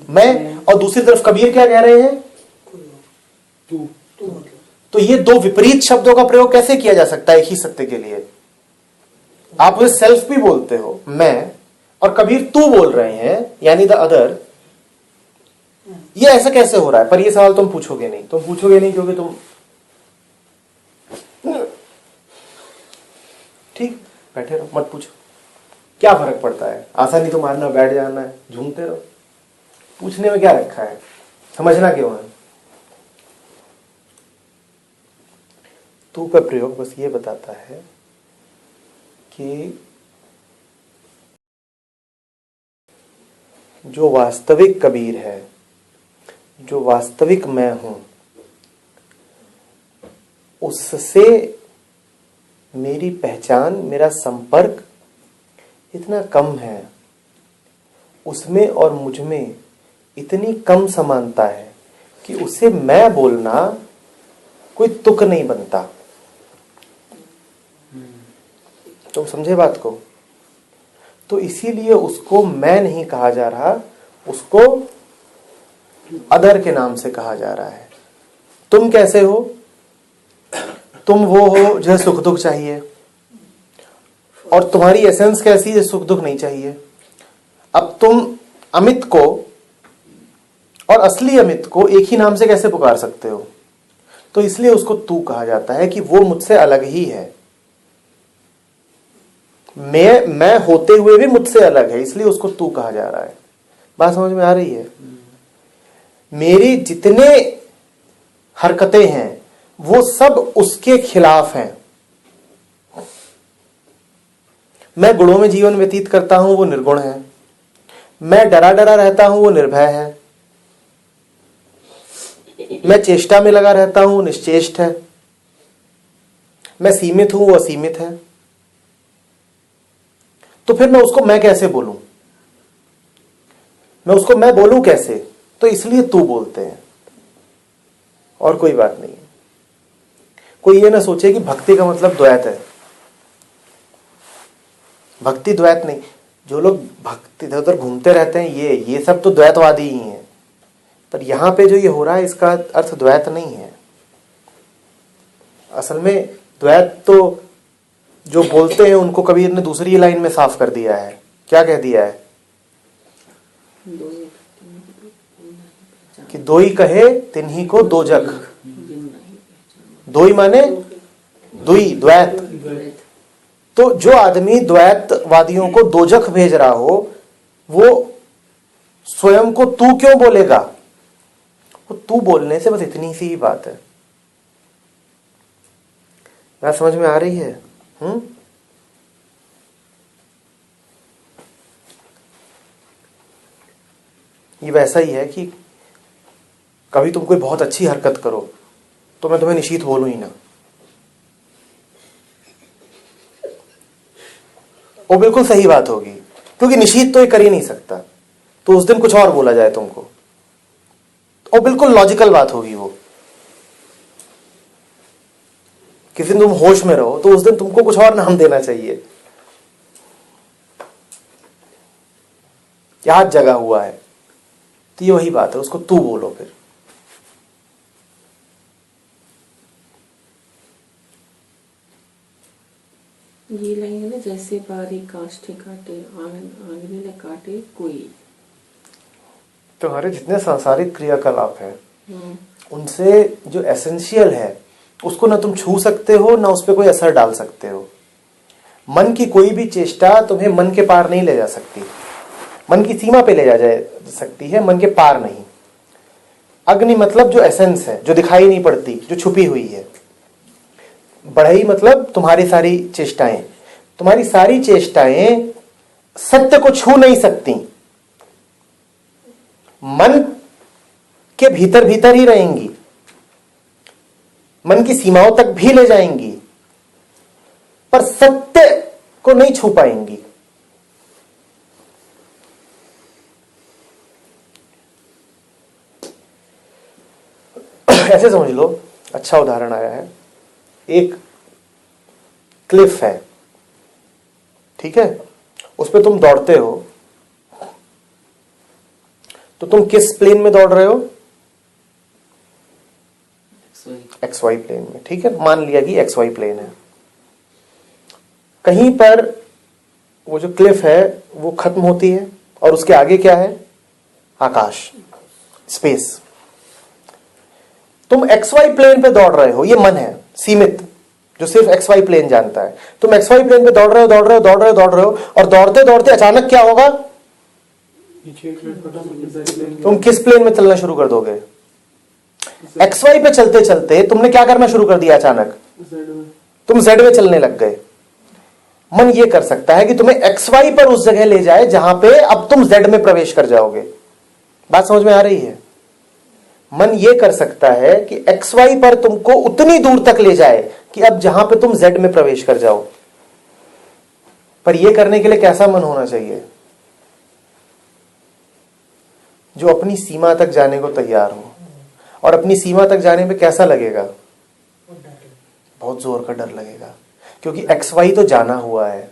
Speaker 1: मैं, और दूसरी तरफ कबीर क्या कह रहे हैं,
Speaker 5: तू।
Speaker 1: तो ये दो विपरीत शब्दों का प्रयोग कैसे किया जा सकता है एक ही सत्य के लिए? आप उसे सेल्फ भी बोलते हो, मैं, और कबीर तू बोल रहे हैं, यानी द अदर। ये ऐसा कैसे हो रहा है? पर ये सवाल तुम पूछोगे नहीं, क्योंकि तुम ठीक बैठे रहो, मत पूछो। क्या फर्क पड़ता है? आसानी तो मारना, बैठ जाना है, झूमते रहो। पूछने में क्या रखा है? समझना क्यों है? तू का प्रयोग बस ये बताता है कि जो वास्तविक कबीर है, जो वास्तविक मैं हूं, उससे मेरी पहचान, मेरा संपर्क इतना कम है, उसमें और मुझ में इतनी कम समानता है कि उसे मैं बोलना कोई तुक नहीं बनता। तुम समझे बात को? तो इसीलिए उसको मैं नहीं कहा जा रहा, उसको अदर के नाम से कहा जा रहा है। तुम कैसे हो? तुम वो हो जो सुख दुख चाहिए, और तुम्हारी एसेंस कैसी है? सुख दुख नहीं चाहिए। अब तुम अमित को और असली अमित को एक ही नाम से कैसे पुकार सकते हो? तो इसलिए उसको तू कहा जाता है कि वो मुझसे अलग ही है। मैं होते हुए भी मुझसे अलग है, इसलिए उसको तू कहा जा रहा है। बात समझ में आ रही है? मेरी जितने हरकतें हैं वो सब उसके खिलाफ हैं। मैं गुणों में जीवन व्यतीत करता हूं, वो निर्गुण है। मैं डरा डरा रहता हूं, वो निर्भय है। मैं चेष्टा में लगा रहता हूं, वो निश्चेष्ट है। मैं सीमित हूं, वो असीमित है। तो फिर मैं उसको मैं कैसे बोलूं? मैं उसको मैं बोलूं कैसे? तो इसलिए तू बोलते हैं, और कोई बात नहीं है। कोई ये ना सोचे कि भक्ति का मतलब द्वैत है। भक्ति द्वैत नहीं। जो लोग भक्ति इधर उधर घूमते रहते हैं, ये सब तो द्वैतवादी ही हैं। पर यहां पे जो ये हो रहा है, इसका अर्थ द्वैत नहीं है। असल में द्वैत तो जो बोलते हैं उनको कबीर ने दूसरी लाइन में साफ कर दिया है। क्या कह दिया है? कि दोई कहे तिन्ही को दो जग। दोई माने दुई, द्वैत। तो जो आदमी द्वैतवादियों को दोजख भेज रहा हो, वो स्वयं को तू क्यों बोलेगा? वो तू बोलने से बस इतनी सी ही बात है। बात समझ में आ रही है? ये वैसा ही है कि कभी तुम कोई बहुत अच्छी हरकत करो तो मैं तुम्हें निशीथ बोलूं ही ना, वो बिल्कुल सही बात होगी, क्योंकि निशीथ तो ये कर ही नहीं सकता। तो उस दिन कुछ और बोला जाए तुमको, और बिल्कुल लॉजिकल बात होगी वो। किसी दिन तुम होश में रहो तो उस दिन तुमको कुछ और नाम देना चाहिए। याद जगा हुआ है, तो ये वही बात है, उसको तू बोलो। फिर
Speaker 10: ये लाइन है ना, जैसे बारी काष्ठे काटे आंगने ने काटे कोई।
Speaker 1: तुम्हारे जितने सांसारिक क्रियाकलाप हैं उनसे जो एसेंशियल है उसको ना तुम छू सकते हो, ना उस पर कोई असर डाल सकते हो। मन की कोई भी चेष्टा तुम्हें मन के पार नहीं ले जा सकती। मन की सीमा पे ले जा सकती है, मन के पार नहीं। अग्नि मतलब जो एसेंस है, जो दिखाई नहीं पड़ती, जो छुपी हुई है। बढ़ई मतलब तुम्हारी सारी चेष्टाएं। तुम्हारी सारी चेष्टाएं सत्य को छू नहीं सकती, मन के भीतर भीतर ही रहेंगी। मन की सीमाओं तक भी ले जाएंगी, पर सत्य को नहीं छू पाएंगी। ऐसे समझ लो, अच्छा उदाहरण आया है, एक क्लिफ है, ठीक है, उस पे तुम दौड़ते हो, तो तुम किस प्लेन में दौड़ रहे हो? एक्स वाई प्लेन में, ठीक है, मान लिया कि एक्स वाई प्लेन है। कहीं पर वो जो क्लिफ है वो खत्म होती है और उसके आगे क्या है? आकाश, स्पेस। तुम एक्स वाई प्लेन पे दौड़ रहे हो, ये मन है सीमित जो सिर्फ एक्स वाई प्लेन जानता है। तुम एक्स वाई प्लेन पे दौड़ रहे हो और दौड़ते दौड़ते अचानक क्या होगा? तुम किस प्लेन में चलना शुरू कर दोगे? एक्स वाई पे चलते चलते तुमने क्या करना शुरू कर दिया? अचानक तुम जेड में चलने लग गए। मन ये कर सकता है कि तुम्हें एक्स वाई पर उस जगह ले जाए जहां पे अब तुम जेड में प्रवेश कर जाओगे। बात समझ में आ रही है? मन ये कर सकता है कि एक्स वाई पर तुमको उतनी दूर तक ले जाए कि अब जहां पे तुम जेड में प्रवेश कर जाओ। पर यह करने के लिए कैसा मन होना चाहिए? जो अपनी सीमा तक जाने को तैयार हो। और अपनी सीमा तक जाने पे कैसा लगेगा? बहुत जोर का डर लगेगा, क्योंकि एक्स वाई तो जाना हुआ है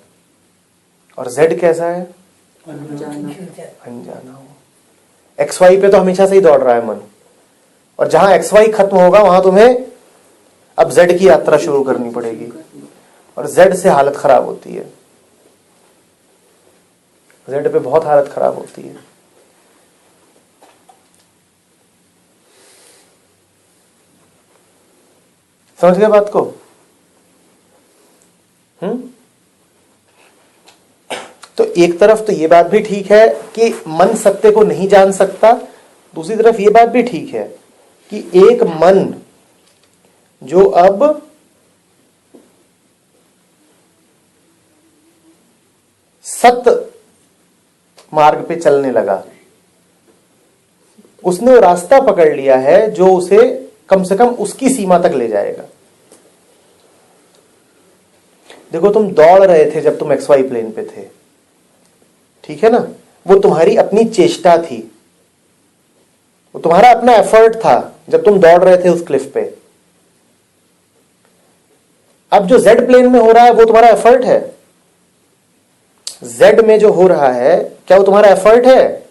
Speaker 1: और जेड कैसा है? अनजाना हुआ। एक्स वाई पे तो हमेशा से ही दौड़ रहा है मन, और जहां एक्स वाई खत्म होगा वहां तुम्हें अब जेड की यात्रा शुरू करनी पड़ेगी, और जेड से हालत खराब होती है। जेड पे बहुत हालत खराब होती है। समझ गए बात को? तो एक तरफ तो ये बात भी ठीक है कि मन सत्य को नहीं जान सकता, दूसरी तरफ ये बात भी ठीक है कि एक मन जो अब सत्य मार्ग पे चलने लगा, उसने वो रास्ता पकड़ लिया है जो उसे कम से कम उसकी सीमा तक ले जाएगा। देखो, तुम दौड़ रहे थे जब तुम एक्स वाई प्लेन पे थे, ठीक है ना? वो तुम्हारी अपनी चेष्टा थी, वो तुम्हारा अपना एफर्ट था जब तुम दौड़ रहे थे उस क्लिफ पे। अब जो जेड प्लेन में हो रहा है वो तुम्हारा एफर्ट है। जेड में जो हो रहा है क्या वो तुम्हारा एफर्ट है?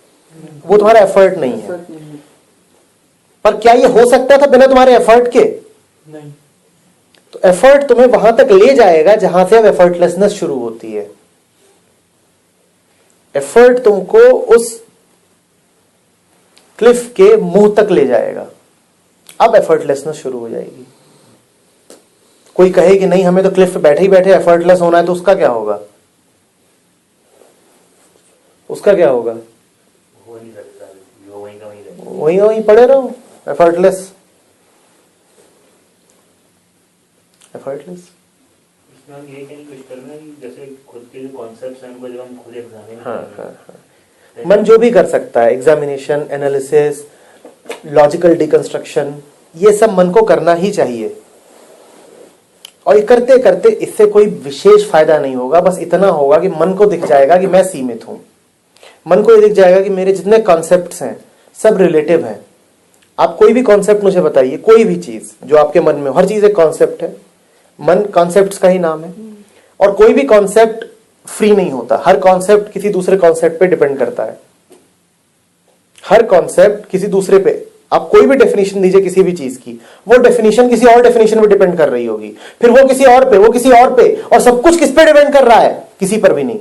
Speaker 1: वो तुम्हारा एफर्ट नहीं है। पर क्या ये हो सकता था बिना तुम्हारे एफर्ट के?
Speaker 5: नहीं।
Speaker 1: तो एफर्ट तुम्हें वहां तक ले जाएगा जहां से अब एफर्टलेसनेस शुरू होती है। एफर्ट तुमको उस क्लिफ के मुंह तक ले जाएगा, अब एफर्टलेसनेस शुरू हो जाएगी। कोई कहे कि नहीं, हमें तो क्लिफ पे बैठे ही बैठे एफर्टलेस होना है, तो उसका क्या होगा? उसका क्या होगा?
Speaker 9: हो नहीं सकता, वहीं का वहीं रहेगा।
Speaker 1: वहीं पड़े रहो, एफर्टलेस।
Speaker 9: इसमें हम ये कहीं कुछ करना है कि जैसे खुद के जो कॉन्सेप्ट्स हैं उनको जब हम खुद एग्जामिन
Speaker 1: हाँ। मन जो भी कर सकता है, एग्जामिनेशन, एनालिसिस, लॉजिकल डिकंस्ट्रक्शन, ये सब मन को करना ही चाहिए। और ये करते करते इससे कोई विशेष फायदा नहीं होगा, बस इतना होगा कि मन को दिख जाएगा कि मैं सीमित हूं। मन को ये दिख जाएगा कि मेरे जितने कॉन्सेप्ट्स हैं सब रिलेटिव हैं। आप कोई भी कॉन्सेप्ट मुझे बताइए, कोई भी चीज जो आपके मन में, हर चीज एक कॉन्सेप्ट है। मन कॉन्सेप्ट्स का ही नाम है, और कोई भी कॉन्सेप्ट फ्री नहीं होता। हर कॉन्सेप्ट किसी दूसरे कॉन्सेप्ट पे डिपेंड करता है। हर कॉन्सेप्ट किसी दूसरे पे, आप कोई भी डेफिनेशन दीजिए किसी भी चीज की, वो डेफिनेशन किसी और डेफिनेशन पे डिपेंड कर रही होगी, फिर वो किसी और पे, वो किसी और पे, और सब कुछ किस पे डिपेंड कर रहा है? किसी पर भी नहीं।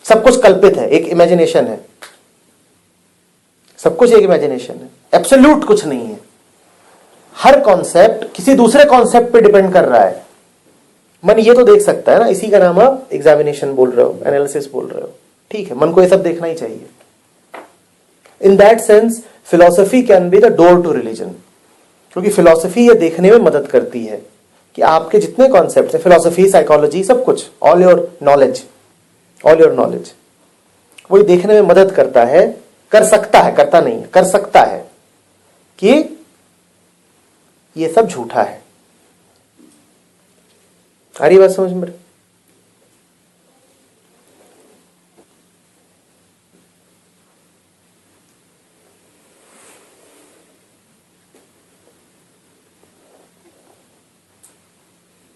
Speaker 1: सब कुछ कल्पित है, एक इमेजिनेशन है। सब कुछ एक इमेजिनेशन है, एब्सोल्यूट कुछ नहीं है। हर कॉन्सेप्ट किसी दूसरे कॉन्सेप्ट पे डिपेंड कर रहा है। मन ये तो देख सकता है ना, इसी का नाम आप एग्जामिनेशन बोल रहे हो, एनालिसिस बोल रहे हो, ठीक है। मन को ये सब देखना ही चाहिए। In that sense philosophy can be the door to religion, क्योंकि फिलॉसफी ये देखने में मदद करती है कि आपके जितने कॉन्सेप्ट है, फिलॉसफी, साइकोलॉजी, सब कुछ, ऑल योर नॉलेज, वो ये देखने में मदद करता है, कर सकता है, करता नहीं है, कर सकता है कि ये सब झूठा है, आ रही बात समझ में?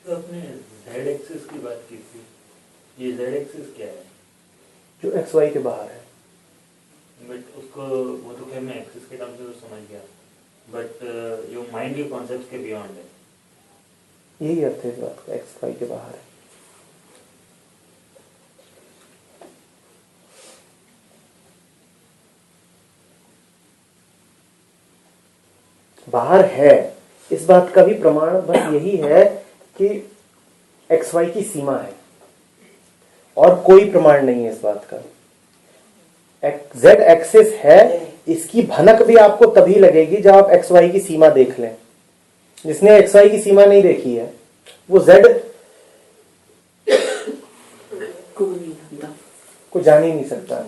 Speaker 9: तो आपने z एक्सिस की बात की थी, ये z एक्सिस क्या है?
Speaker 1: जो एक्स वाई के बाहर है।
Speaker 9: बट उसको वो तो क्या मैं एक्सिस के टर्म से तो समझ गया, बट जो माइंड के कॉन्सेप्ट के बियॉन्ड है।
Speaker 1: यही अर्थ है इस बात का, एक्स वाई के बाहर है। बाहर है, इस बात का भी प्रमाण बस यही है कि एक्स वाई की सीमा है, और कोई प्रमाण नहीं है इस बात का। जेड एक्सिस है, इसकी भनक भी आपको तभी लगेगी जब आप एक्स वाई की सीमा देख लें। जिसने एक्स वाई की सीमा नहीं देखी है वो जेड को जान ही नहीं सकता।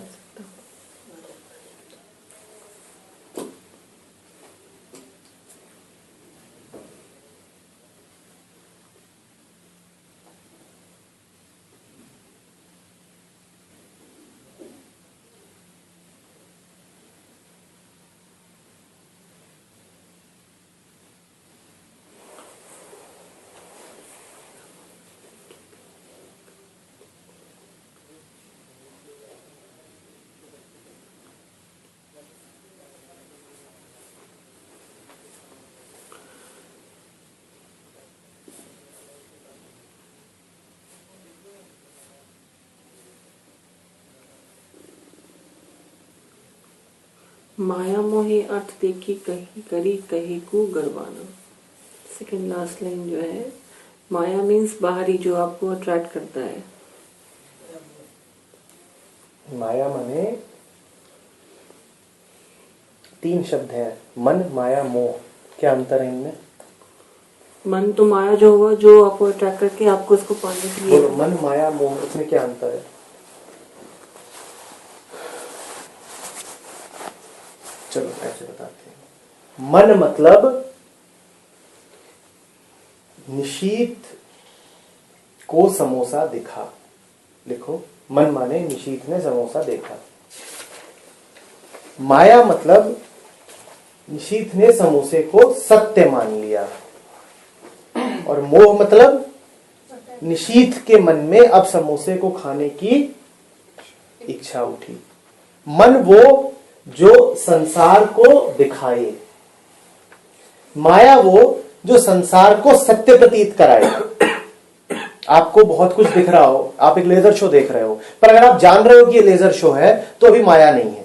Speaker 10: माया मोहे अर्थ देखी कही करी कही को गरबाना। सेकंड लास्ट लाइन जो है, माया मीन्स बाहरी जो आपको अट्रैक्ट करता है।
Speaker 1: माया माने 3 शब्द हैं, मन, माया, मोह। क्या अंतर है इनमें?
Speaker 10: मन तो माया जो होगा जो आपको अट्रैक्ट करके आपको उसको पाने के लिए।
Speaker 1: बोलो, मन, माया, मोह, इसमें क्या अंतर है? चलो ऐसे बताते हैं। मन मतलब निशीथ को समोसा दिखा। लिखो, मन माने निशीथ ने समोसा देखा। माया मतलब निशीथ ने समोसे को सत्य मान लिया। और मोह मतलब निशीथ के मन में अब समोसे को खाने की इच्छा उठी। मन वो जो संसार को दिखाए, माया वो जो संसार को सत्य प्रतीत कराए। आपको बहुत कुछ दिख रहा हो, आप एक लेजर शो देख रहे हो, पर अगर आप जान रहे हो कि ये लेजर शो है तो अभी माया नहीं है।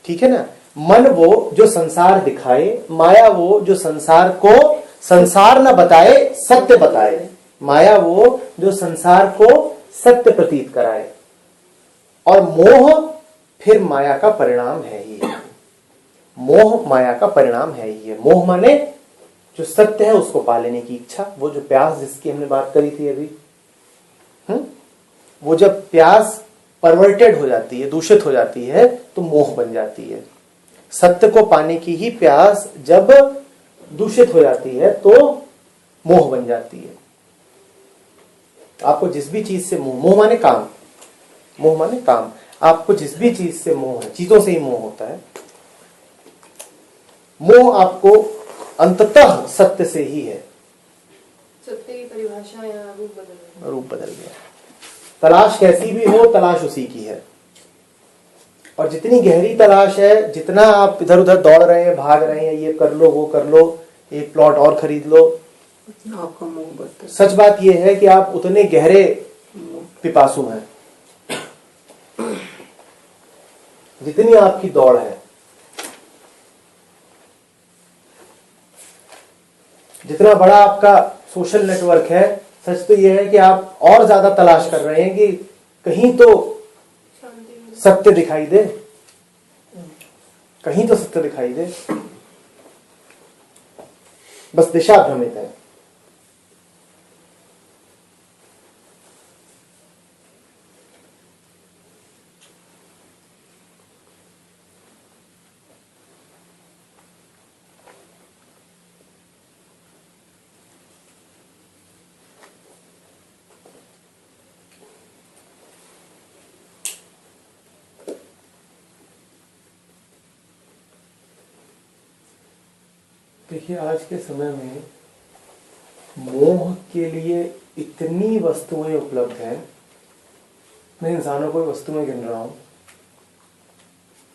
Speaker 1: ठीक है ना? मन वो जो संसार दिखाए, माया वो जो संसार को संसार न बताए सत्य बताए। माया वो जो संसार को सत्य प्रतीत कराए। और मोह फिर माया का परिणाम है ही। मोह माया का परिणाम है ही है। मोह माने जो सत्य है उसको पा लेने की इच्छा, वो जो प्यास जिसकी हमने बात करी थी अभी। वो जब प्यास परवर्टेड हो जाती है, दूषित हो जाती है, तो मोह बन जाती है। सत्य को पाने की ही प्यास जब दूषित हो जाती है तो मोह बन जाती है। आपको जिस भी चीज से मोह माने काम, मोह माने काम, आपको जिस भी चीज से मोह है, चीजों से ही मोह होता है। मोह आपको अंततः सत्य से ही है।
Speaker 3: सत्य की परिभाषा या रूप बदल गया।
Speaker 1: रूप बदल गया। तलाश कैसी भी हो, तलाश उसी की है। और जितनी गहरी तलाश है, जितना आप इधर उधर दौड़ रहे हैं, भाग रहे हैं, ये कर लो वो कर लो, एक प्लॉट और खरीद लो,
Speaker 10: आपका मोह बढ़ता है।
Speaker 1: सच बात यह है कि आप उतने गहरे पिपासु हैं जितनी आपकी दौड़ है। जितना बड़ा आपका सोशल नेटवर्क है, सच तो यह है कि आप और ज्यादा तलाश कर रहे हैं कि कहीं तो सत्य दिखाई दे, कहीं तो सत्य दिखाई दे। बस दिशा भ्रमित है। देखिए, आज के समय में मोह के लिए इतनी वस्तुएं उपलब्ध हैं। मैं इंसानों को वस्तु में गिन रहा हूं,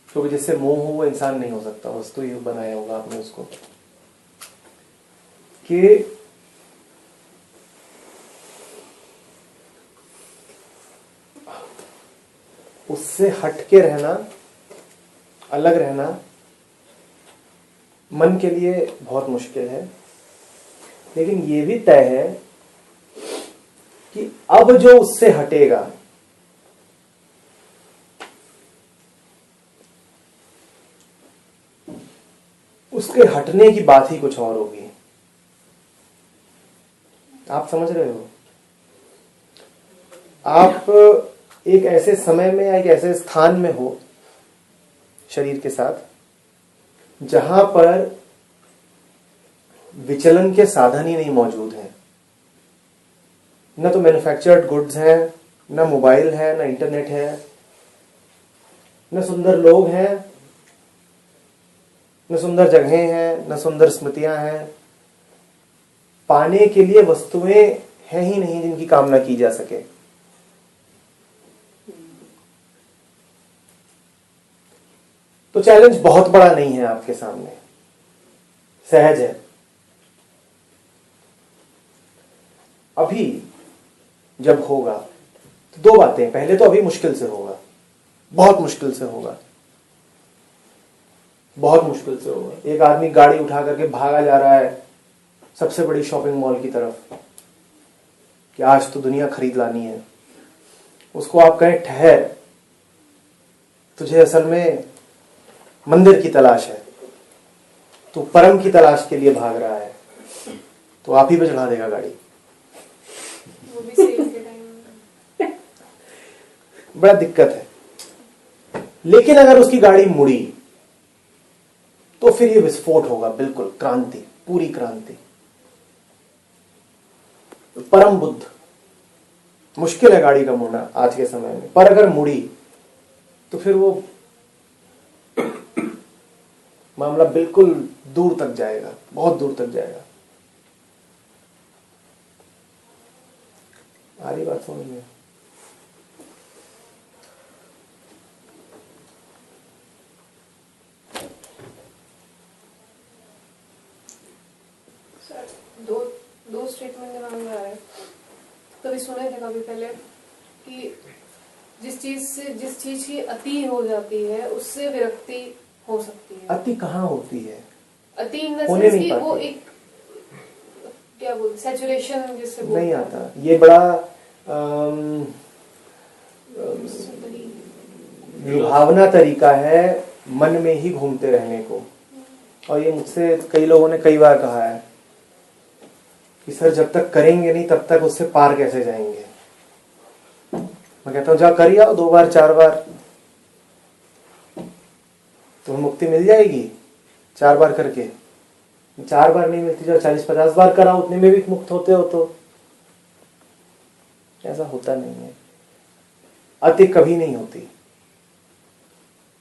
Speaker 1: क्योंकि जिससे मोह हो वो इंसान नहीं हो सकता, वस्तु ही बनाया होगा आपने उसको, कि उससे हटके रहना, अलग रहना मन के लिए बहुत मुश्किल है। लेकिन ये भी तय है कि अब जो उससे हटेगा उसके हटने की बात ही कुछ और होगी। आप समझ रहे हो? आप एक ऐसे समय में या एक ऐसे स्थान में हो शरीर के साथ जहां पर विचलन के साधन ही नहीं मौजूद हैं। न तो मैन्युफैक्चर्ड गुड्स हैं, न मोबाइल है, न इंटरनेट है, न सुंदर लोग हैं, न सुंदर जगहें हैं, न सुंदर स्मृतियां हैं। पाने के लिए वस्तुएं हैं ही नहीं जिनकी कामना की जा सके। तो चैलेंज बहुत बड़ा नहीं है आपके सामने, सहज है। अभी जब होगा तो दो बातें, पहले तो अभी मुश्किल से होगा, बहुत मुश्किल से होगा, बहुत मुश्किल से होगा। एक आदमी गाड़ी उठा करके भागा जा रहा है सबसे बड़ी शॉपिंग मॉल की तरफ कि आज तो दुनिया खरीद लानी है। उसको आप कहें ठहर, तुझे असल में मंदिर की तलाश है, तू परम की तलाश के लिए भाग रहा है, तो आप ही पे चढ़ा देगा गाड़ी।
Speaker 3: वो भी सेल के टाइम
Speaker 1: बड़ा दिक्कत है। लेकिन अगर उसकी गाड़ी मुड़ी तो फिर ये विस्फोट होगा, बिल्कुल क्रांति, पूरी क्रांति, परम बुद्ध। मुश्किल है गाड़ी का मुड़ना आज के समय में, पर अगर मुड़ी तो फिर वो मामला बिल्कुल दूर तक जाएगा, बहुत दूर तक जाएगा। आ रही बात समझ में?
Speaker 3: सर, दो स्टेटमेंट दिमाग में आ रहे हैं। कभी सुने थे कभी पहले कि जिस चीज की अति हो जाती है उससे विरक्ति हो सकती है।
Speaker 1: अति कहाँ होती है?
Speaker 3: अति इन द
Speaker 1: होने
Speaker 3: सेंस
Speaker 1: नहीं
Speaker 3: कि वो
Speaker 1: पाती।
Speaker 3: एक क्या बोलते सैचुरेशन जिससे
Speaker 1: नहीं आता। ये बड़ा लुभावना तरीका है मन में ही घूमते रहने को। और ये मुझसे कई लोगों ने कई बार कहा है कि सर जब तक करेंगे नहीं तब तक उससे पार कैसे जाएंगे। मैं कहता हूं जा कर आओ 2 बार 4 बार, तुम्हें मुक्ति मिल जाएगी 4 बार करके। 4 बार नहीं मिलती, जो 40-50 बार कराओ, उतने में भी मुक्त होते हो। तो ऐसा होता नहीं है। अति कभी नहीं होती,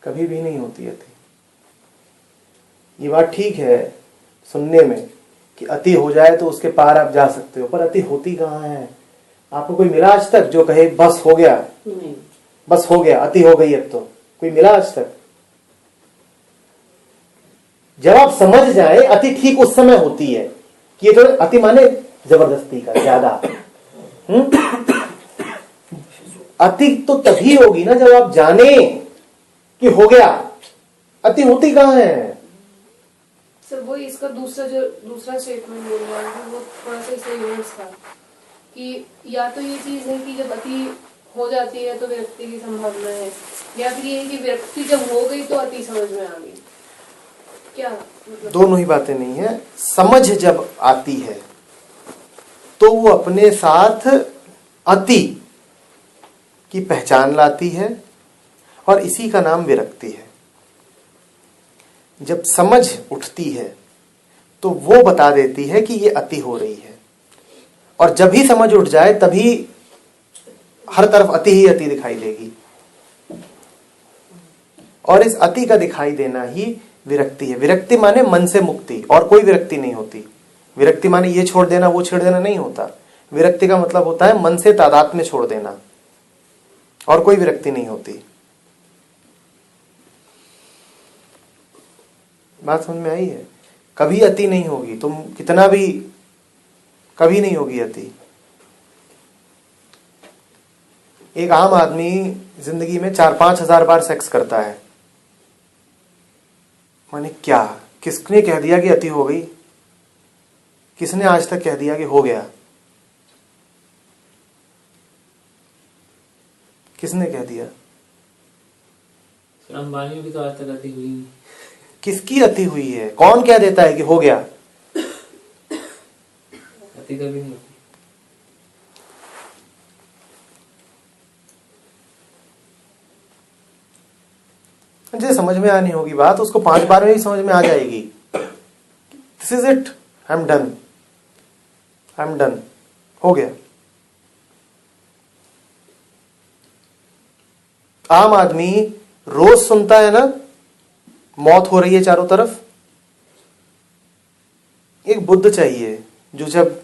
Speaker 1: कभी भी नहीं होती अति। ये बात ठीक है सुनने में कि अति हो जाए तो उसके पार आप जा सकते हो, पर अति होती कहाँ है? आपको कोई मिला आज तक जो कहे बस हो गया,
Speaker 10: नहीं।
Speaker 1: बस हो गया, अति हो गई अब तो? कोई मिला आज तक? जब आप समझ जाए अति ठीक उस समय होती है कि ये तो अति माने जबरदस्ती का ज्यादा। अति तो तभी होगी ना जब आप जाने कि हो गया। अति होती कहाँ है?
Speaker 3: सर वही इसका दूसरा स्टेटमेंट बोल रहा है वो थोड़ा सा इससे यूज था कि या तो ये चीज है कि जब अति हो जाती है तो विरक्ति की संभावना है, या फिर ये है कि विरक्ति जब हो गई तो अति समझ में आ गई। क्या मतलब?
Speaker 1: दोनों ही बातें नहीं है। समझ जब आती है तो वो अपने साथ अति की पहचान लाती है और इसी का नाम विरक्ति है। जब समझ उठती है तो वो बता देती है कि ये अति हो रही है, और जब ही समझ उठ जाए तभी हर तरफ अति ही अति दिखाई देगी। और इस अति का दिखाई देना ही विरक्ति है। विरक्ति माने मन से मुक्ति, और कोई विरक्ति नहीं होती। विरक्ति माने ये छोड़ देना वो छोड़ देना नहीं होता। विरक्ति का मतलब होता है मन से तादात्म्य छोड़ देना, और कोई विरक्ति नहीं होती। बात समझ में आई है? कभी अति नहीं होगी, तुम कितना भी, कभी नहीं होगी अति। एक आम आदमी जिंदगी में 4-5 हजार बार सेक्स करता है, माने क्या, किसने कह दिया कि अति हो गई? किसने आज तक कह दिया कि हो गया? किसने कह दिया?
Speaker 4: अंबानी भी तो आज तक अति हुई नहीं।
Speaker 1: किसकी अति हुई है? कौन कह देता है कि हो गया?
Speaker 4: अति कभी नहीं होती।
Speaker 1: मुझे समझ में आनी होगी बात, उसको 5 बार में ही समझ में आ जाएगी। This is it, I am done, I am done, हो गया। आम आदमी रोज सुनता है ना, मौत हो रही है चारों तरफ। एक बुद्ध चाहिए जो जब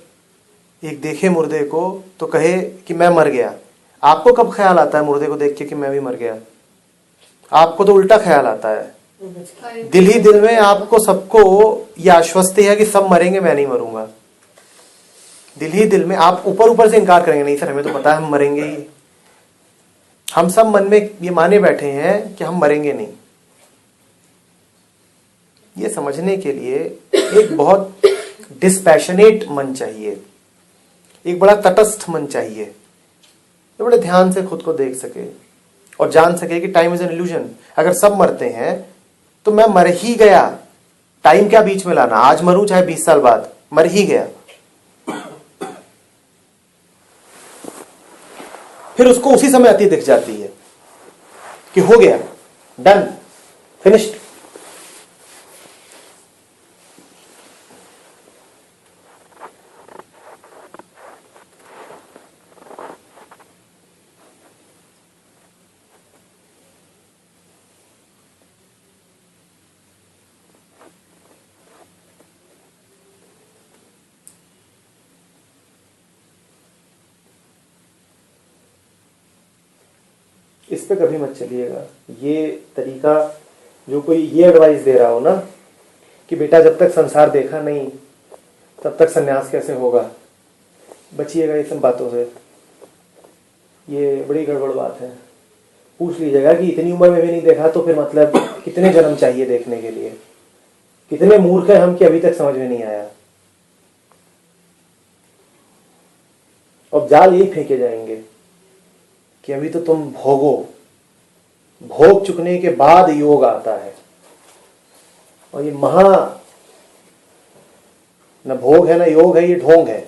Speaker 1: एक देखे मुर्दे को तो कहे कि मैं मर गया। आपको कब ख्याल आता है मुर्दे को देख के कि मैं भी मर गया? आपको तो उल्टा ख्याल आता है। दिल ही दिल में आपको सबको यह आश्वस्ति है कि सब मरेंगे, मैं नहीं मरूंगा। दिल ही दिल में आप ऊपर ऊपर से इनकार करेंगे, नहीं सर हमें तो पता है हम मरेंगे ही। हम सब मन में ये माने बैठे हैं कि हम मरेंगे नहीं। ये समझने के लिए एक बहुत डिस्पैशनेट मन चाहिए, एक बड़ा तटस्थ मन चाहिए, जो बड़े ध्यान से खुद को देख सके और जान सके कि टाइम इज एन इल्यूजन। अगर सब मरते हैं तो मैं मर ही गया, टाइम क्या बीच में लाना, आज मरूं चाहे 20 साल बाद, मर ही गया। फिर उसको उसी समय अति दिख जाती है कि हो गया, डन, फिनिश्ड। इस पे कभी मत चलिएगा। ये तरीका जो कोई ये एडवाइस दे रहा हो ना कि बेटा जब तक संसार देखा नहीं तब तक सन्यास कैसे होगा, बचिएगा ये सब बातों से। ये बड़ी गड़बड़ बात है। पूछ लीजिएगा कि इतनी उम्र में भी नहीं देखा तो फिर मतलब कितने जन्म चाहिए देखने के लिए? कितने मूर्ख हैं हम कि अभी तक समझ में नहीं आया। अब जाल यही फेंके जाएंगे कि अभी तो तुम भोगो, भोग चुकने के बाद योग आता है। और ये महा न भोग है न योग है, ये ढोंग है।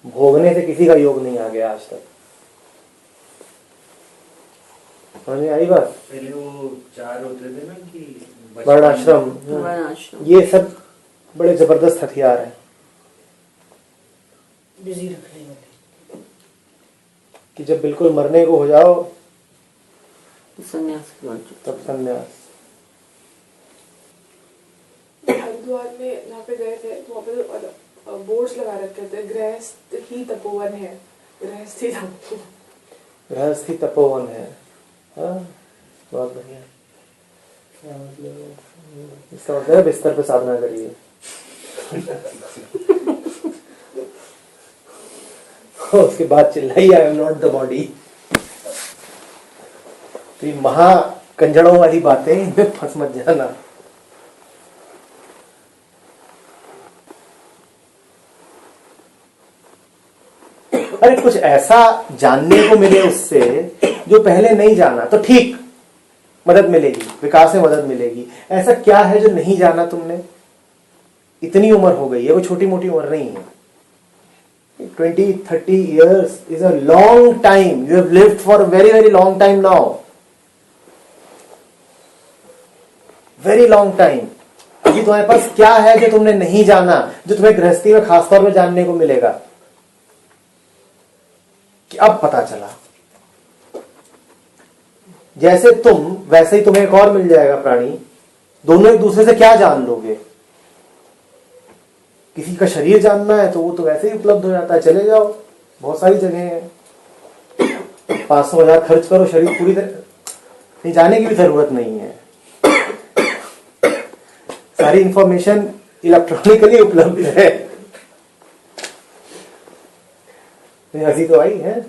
Speaker 1: भोगने से किसी का योग नहीं आ गया आज तक। समझ में आई बात?
Speaker 9: पहले वो 4 होते थे ना कि
Speaker 1: वर्णाश्रम, ये सब बड़े जबरदस्त हथियार हैं
Speaker 8: बिजी रखने वाले।
Speaker 1: कि जब बिल्कुल मरने को हो जाओ
Speaker 10: संन्यास
Speaker 1: तब संन्यास।
Speaker 7: हरिद्वार में जहाँ पे गए थे तो वहाँ पे बोर्ड्स लगा रखे थे, गृहस्थ ही तपोवन है, गृहस्थ ही तपोवन,
Speaker 1: गृहस्थ ही तपोवन है। हाँ, बहुत बढ़िया। इसका मतलब बिस्तर पे साधना करिए। उसके बाद चिल्लाई I am not the body. तो ये महा कंजड़ों वाली बातें इनमें फंस मत जाना। अरे कुछ ऐसा जानने को मिले उससे जो पहले नहीं जाना तो ठीक, मदद मिलेगी, विकास में मदद मिलेगी। ऐसा क्या है जो नहीं जाना तुमने? इतनी उम्र हो गई है, वो छोटी मोटी उम्र नहीं है। 20-30 years is a long time. You have lived for a very very long time now. Very long time. अभी तुम्हारे पास क्या है जो तुमने नहीं जाना, जो तुम्हें गृहस्थी में खासतौर में जानने को मिलेगा कि अब पता चला। जैसे तुम वैसे ही तुम्हें एक और मिल जाएगा प्राणी दोनों एक दूसरे से क्या जान लोगे? किसी का शरीर जानना है तो वो तो वैसे ही उपलब्ध हो जाता है, चले जाओ, बहुत सारी जगह हैं, 500,000 खर्च करो, शरीर पूरी तरह नहीं जाने की भी जरूरत नहीं है। सारी इंफॉर्मेशन इलेक्ट्रॉनिकली उपलब्ध है। हंसी तो आई है,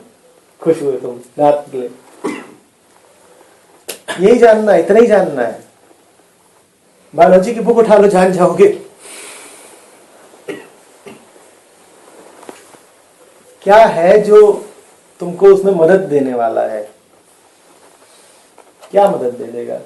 Speaker 1: खुश हुए तुम रात के लिए। यही जानना है, इतना ही जानना है। बायोलॉजी की बुक उठा लो, जान जाओगे। क्या है जो तुमको उसमें मदद देने वाला है? क्या मदद दे देगा?